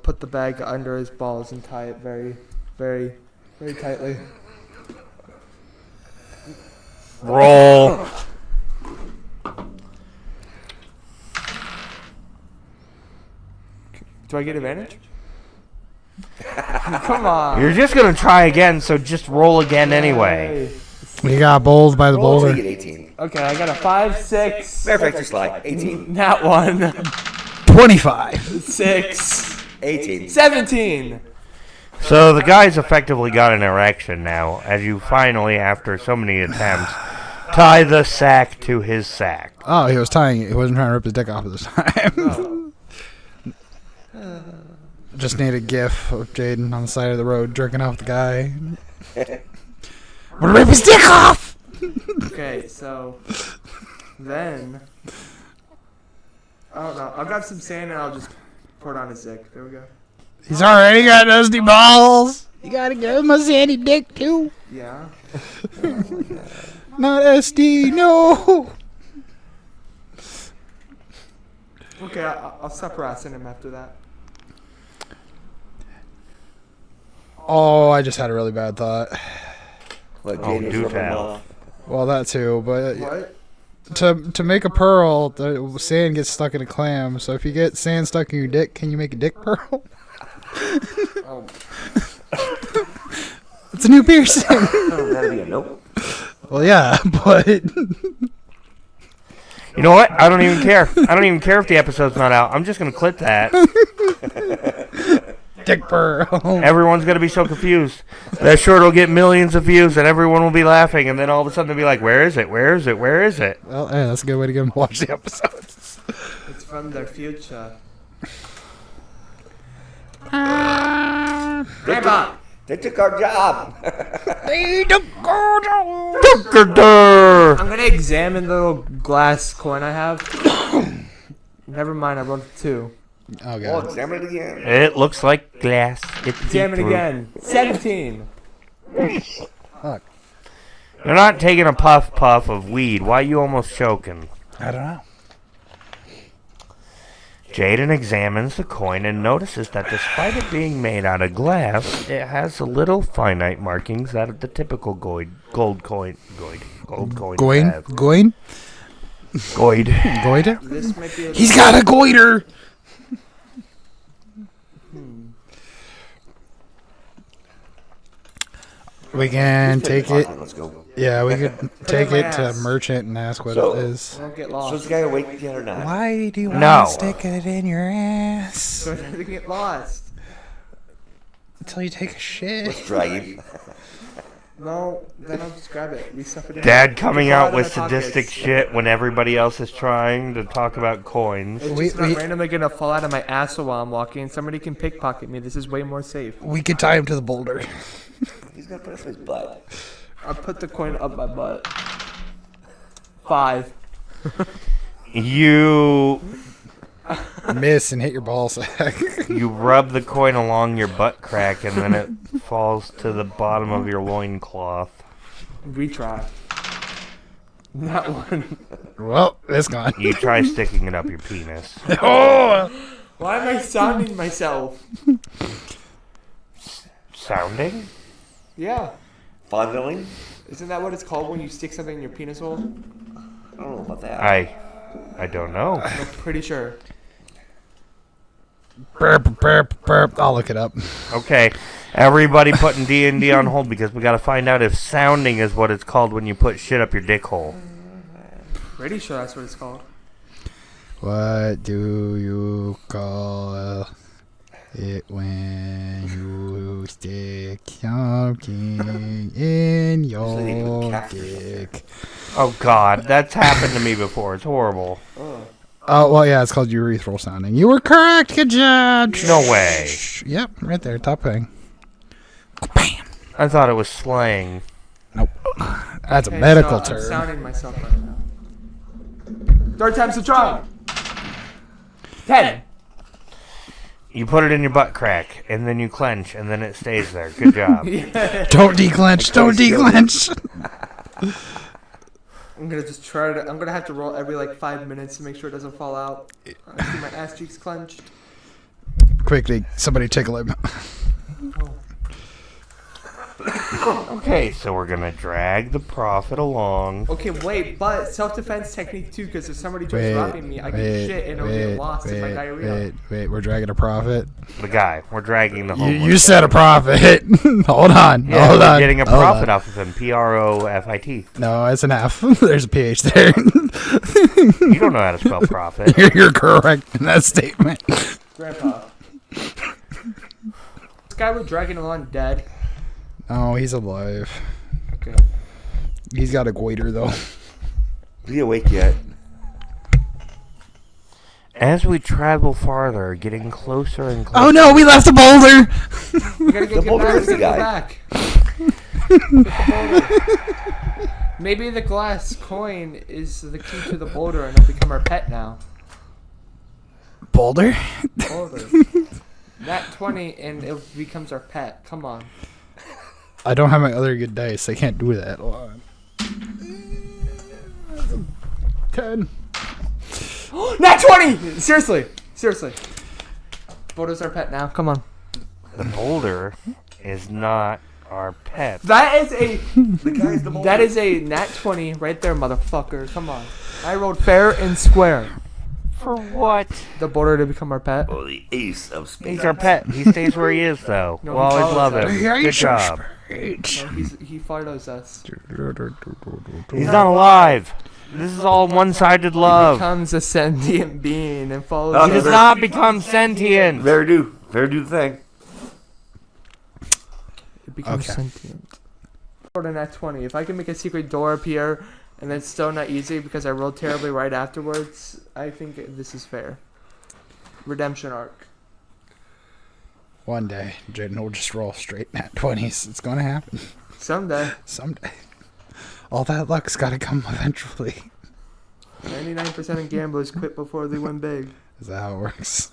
[SPEAKER 2] put the bag under his balls and tie it very, very, very tightly.
[SPEAKER 3] Roll.
[SPEAKER 2] Do I get advantage? Come on.
[SPEAKER 3] You're just going to try again, so just roll again anyway.
[SPEAKER 2] Hey.
[SPEAKER 1] We got bowled by the
[SPEAKER 4] Roll till
[SPEAKER 1] boulder.
[SPEAKER 4] you get 18.
[SPEAKER 2] Okay, I got a 5, 6.
[SPEAKER 4] Matter of fact, just slide. 18.
[SPEAKER 2] That one.
[SPEAKER 1] 25.
[SPEAKER 2] 6.
[SPEAKER 4] 18.
[SPEAKER 2] 17.
[SPEAKER 3] So the guy's effectively got an erection now, as you finally, after so many attempts, tie the sack to his sack.
[SPEAKER 1] Oh, he was tying it. He wasn't trying to rip his dick off at this time. Just need a gif of Jaden on the side of the road jerking off the guy. Wanna rip his dick off!
[SPEAKER 2] Okay, so then I don't know. I'll grab some sand and I'll just pour it on his dick. There we go.
[SPEAKER 1] He's already got dusty balls. You gotta give him a sandy dick too.
[SPEAKER 2] Yeah.
[SPEAKER 1] Not SD, no.
[SPEAKER 2] Okay, I'll stop harassing him after that.
[SPEAKER 1] Oh, I just had a really bad thought.
[SPEAKER 4] Let
[SPEAKER 3] Oh,
[SPEAKER 4] Jaden
[SPEAKER 3] do
[SPEAKER 4] rip him
[SPEAKER 3] tell.
[SPEAKER 4] off.
[SPEAKER 1] Well, that too, but
[SPEAKER 2] What?
[SPEAKER 1] to make a pearl, the sand gets stuck in a clam. So if you get sand stuck in your dick, can you make a dick pearl?
[SPEAKER 2] Oh,
[SPEAKER 1] It's a new piercing.
[SPEAKER 4] Oh, that'd be a nope.
[SPEAKER 1] Well, yeah, but
[SPEAKER 3] You know what? I don't even care. I don't even care if the episode's not out. I'm just going to clip that.
[SPEAKER 1] dick pearl.
[SPEAKER 3] Everyone's going to be so confused. That short will get millions of views, and everyone will be laughing, and then all of a sudden they'll be like, where is it? Where is it? Where is it?
[SPEAKER 1] Well, hey, that's a good way to get them to watch the episodes.
[SPEAKER 2] it's from their future.
[SPEAKER 4] Grandma! They took our job.
[SPEAKER 3] Durr.
[SPEAKER 2] I'm gonna examine the little glass coin I have. Never mind, I wrote 2.
[SPEAKER 1] Oh
[SPEAKER 4] Oh,
[SPEAKER 1] god.
[SPEAKER 4] examine it again.
[SPEAKER 3] It looks like glass. It's
[SPEAKER 2] Examine
[SPEAKER 3] see-through.
[SPEAKER 2] again. 17.
[SPEAKER 1] Fuck.
[SPEAKER 3] You're not taking a puff of weed. Why are you almost choking?
[SPEAKER 1] I don't know.
[SPEAKER 3] Jaden examines the coin and notices that despite it being made out of glass, it has a little finite markings that the typical gold coin
[SPEAKER 1] Goin?
[SPEAKER 3] have.
[SPEAKER 1] Goin?
[SPEAKER 3] Goid.
[SPEAKER 1] Goiter?
[SPEAKER 2] This might be a
[SPEAKER 1] He's got a goiter! We can take it.
[SPEAKER 4] Let's go.
[SPEAKER 1] Yeah, we could take
[SPEAKER 2] my
[SPEAKER 1] it to
[SPEAKER 2] ass.
[SPEAKER 1] merchant and ask what
[SPEAKER 4] So-
[SPEAKER 1] it is.
[SPEAKER 2] Don't get
[SPEAKER 4] So
[SPEAKER 2] lost.
[SPEAKER 4] this guy wait yet or not?
[SPEAKER 1] Why do you want
[SPEAKER 3] No.
[SPEAKER 1] to stick it in your ass?
[SPEAKER 2] So it doesn't get lost.
[SPEAKER 1] Until you take a shit.
[SPEAKER 4] Let's drag him.
[SPEAKER 2] No, then I'll just grab it. We stuff it in.
[SPEAKER 3] Dad coming
[SPEAKER 2] Throw it
[SPEAKER 3] out
[SPEAKER 2] in
[SPEAKER 3] with
[SPEAKER 2] my
[SPEAKER 3] sadistic
[SPEAKER 2] pockets.
[SPEAKER 3] shit when everybody else is trying to talk about coins.
[SPEAKER 2] It's
[SPEAKER 1] We-
[SPEAKER 2] just not
[SPEAKER 1] we-
[SPEAKER 2] randomly gonna fall out of my asshole while I'm walking. Somebody can pickpocket me. This is way more safe.
[SPEAKER 1] We could tie him to the boulder.
[SPEAKER 4] He's gonna put it in his butt.
[SPEAKER 2] I'll put the coin up my butt. 5.
[SPEAKER 3] You
[SPEAKER 1] Miss and hit your ball sack.
[SPEAKER 3] you rub the coin along your butt crack and then it falls to the bottom of your loincloth.
[SPEAKER 2] Retry. That one.
[SPEAKER 1] Well, it's gone.
[SPEAKER 3] You try sticking it up your penis.
[SPEAKER 1] Oh!
[SPEAKER 2] Why am I sounding myself?
[SPEAKER 3] Sounding?
[SPEAKER 2] Yeah.
[SPEAKER 4] Fondling?
[SPEAKER 2] Isn't that what it's called when you stick something in your penis hole?
[SPEAKER 4] I don't know about that.
[SPEAKER 3] I don't know.
[SPEAKER 2] I'm pretty sure.
[SPEAKER 1] Burp, burp, burp. I'll look it up.
[SPEAKER 3] Okay. Everybody putting D&D on hold because we got to find out if sounding is what it's called when you put shit up your dick hole.
[SPEAKER 2] Pretty sure that's what it's called.
[SPEAKER 1] What do you call it when you stick something in your dick?
[SPEAKER 3] Oh, God. That's happened to me before. It's horrible.
[SPEAKER 1] Oh, well, yeah, it's called urethral sounding. You were correct. Good job.
[SPEAKER 3] No way.
[SPEAKER 1] Yep, right there. Top thing.
[SPEAKER 3] Bam. I thought it was slang.
[SPEAKER 1] Nope. That's a
[SPEAKER 2] Okay,
[SPEAKER 1] medical
[SPEAKER 2] so I'm
[SPEAKER 1] term.
[SPEAKER 2] sounding myself right now. Third time's the charm. 10.
[SPEAKER 3] You put it in your butt crack, and then you clench, and then it stays there. Good job.
[SPEAKER 1] Don't declench. Don't declench.
[SPEAKER 2] I'm gonna just try to. I'm gonna have to roll every like 5 minutes to make sure it doesn't fall out. I see my ass cheeks clenched.
[SPEAKER 1] Quickly, somebody tickle him.
[SPEAKER 3] Okay, so we're going to drag the prophet along.
[SPEAKER 2] Okay, wait, but self-defense technique too, because if somebody tries robbing me, I can shit and it'll get lost in my diarrhea.
[SPEAKER 1] Wait, we're dragging a prophet.
[SPEAKER 3] The guy. We're dragging the homeless.
[SPEAKER 1] You said a prophet. Hold on.
[SPEAKER 3] Yeah,
[SPEAKER 1] hold
[SPEAKER 3] we're
[SPEAKER 1] on.
[SPEAKER 3] getting a
[SPEAKER 1] hold
[SPEAKER 3] profit
[SPEAKER 1] on.
[SPEAKER 3] off of him. Profit.
[SPEAKER 1] No, it's an F. There's a PH there.
[SPEAKER 3] You don't know how to spell profit.
[SPEAKER 1] You're correct in that statement.
[SPEAKER 2] Grandpa. This guy we're dragging along dead.
[SPEAKER 1] Oh, he's alive.
[SPEAKER 2] Okay.
[SPEAKER 1] He's got a goiter, though.
[SPEAKER 4] Is he awake yet?
[SPEAKER 3] As we travel farther, getting closer and closer.
[SPEAKER 1] Oh, no, we left the boulder.
[SPEAKER 2] We gotta get
[SPEAKER 4] boulder
[SPEAKER 2] back.
[SPEAKER 4] is the guy.
[SPEAKER 2] Back. Get the boulder. Maybe the glass coin is the key to the boulder and it'll become our pet now.
[SPEAKER 1] Boulder?
[SPEAKER 2] Boulder. Nat 20 and it becomes our pet. Come on.
[SPEAKER 1] I don't have my other good dice. I can't do that. Hold on. 10.
[SPEAKER 2] Nat 20! Seriously. Boulder's our pet now. Come on.
[SPEAKER 3] The boulder is not our pet.
[SPEAKER 2] That is a
[SPEAKER 4] The guy's the boulder.
[SPEAKER 2] that is a nat 20 right there, motherfucker. Come on. I rolled fair and square.
[SPEAKER 3] For what?
[SPEAKER 2] The boulder to become our pet.
[SPEAKER 4] Oh, the ace of spades.
[SPEAKER 3] He's our pet. He stays where he is, though.
[SPEAKER 2] No,
[SPEAKER 3] We'll
[SPEAKER 2] he
[SPEAKER 3] always
[SPEAKER 2] follows
[SPEAKER 3] love
[SPEAKER 2] us.
[SPEAKER 3] him. Good job.
[SPEAKER 2] No, he follows us.
[SPEAKER 3] He's not alive. This is all one-sided
[SPEAKER 2] He
[SPEAKER 3] love.
[SPEAKER 2] becomes a sentient being and follows
[SPEAKER 4] Oh,
[SPEAKER 3] He
[SPEAKER 2] us.
[SPEAKER 3] does not become sentient.
[SPEAKER 4] Very do the thing.
[SPEAKER 2] It becomes
[SPEAKER 1] Okay.
[SPEAKER 2] sentient. For the nat 20. If I can make a secret door appear and it's still not easy because I rolled terribly right afterwards, I think this is fair. Redemption arc.
[SPEAKER 1] One day, Jaden will just roll straight nat 20s. It's going to happen.
[SPEAKER 2] Someday.
[SPEAKER 1] Someday. All that luck's got to come eventually.
[SPEAKER 2] 99% of gamblers quit before they win big.
[SPEAKER 1] Is that how it works?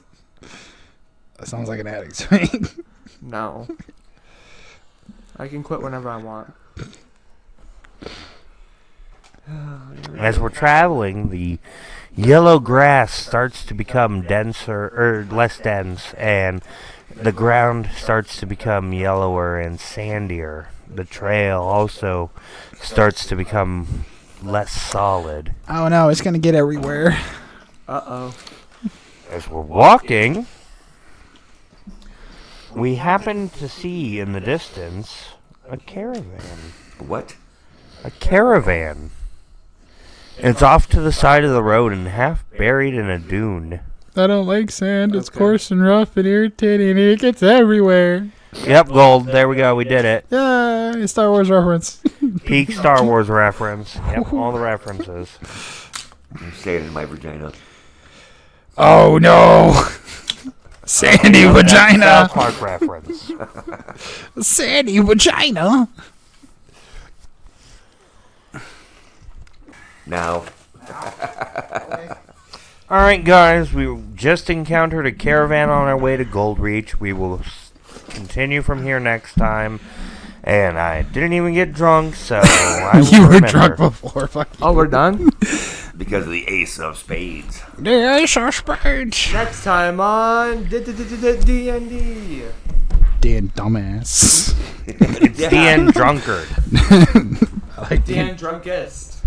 [SPEAKER 1] That sounds like an addict to me.
[SPEAKER 2] No. I can quit whenever I want.
[SPEAKER 3] As we're traveling, the yellow grass starts to become denser, or less dense, and the ground starts to become yellower and sandier. The trail also starts to become less solid.
[SPEAKER 1] Oh no, it's going to get everywhere.
[SPEAKER 2] Uh-oh.
[SPEAKER 3] As we're walking, we happen to see in the distance a caravan.
[SPEAKER 4] What?
[SPEAKER 3] A caravan. It's off to the side of the road and half buried in a dune.
[SPEAKER 1] I don't like sand. It's
[SPEAKER 2] Okay.
[SPEAKER 1] coarse and rough and irritating. And it gets everywhere.
[SPEAKER 3] Yep, gold. There we go. We did it.
[SPEAKER 1] Yeah, Star Wars reference.
[SPEAKER 3] Peak Star Wars reference. Yep, all the references.
[SPEAKER 4] I'm staying in my vagina.
[SPEAKER 1] Oh no! Sandy vagina!
[SPEAKER 3] South Park reference.
[SPEAKER 1] Sandy vagina!
[SPEAKER 4] Now,
[SPEAKER 3] Alright, guys. We just encountered a caravan on our way to Gold Reach. We will continue from here next time. And I didn't even get drunk, so I will
[SPEAKER 1] You were
[SPEAKER 3] remember.
[SPEAKER 1] drunk before. Fuck you.
[SPEAKER 2] Oh, we're done?
[SPEAKER 4] because of the ace of spades.
[SPEAKER 1] The Ace of Spades.
[SPEAKER 2] Next time on D&D.
[SPEAKER 1] Dan dumbass.
[SPEAKER 3] It's
[SPEAKER 4] Yeah.
[SPEAKER 3] Dndrunkard.
[SPEAKER 1] I like Dan.
[SPEAKER 2] Dndrunkest.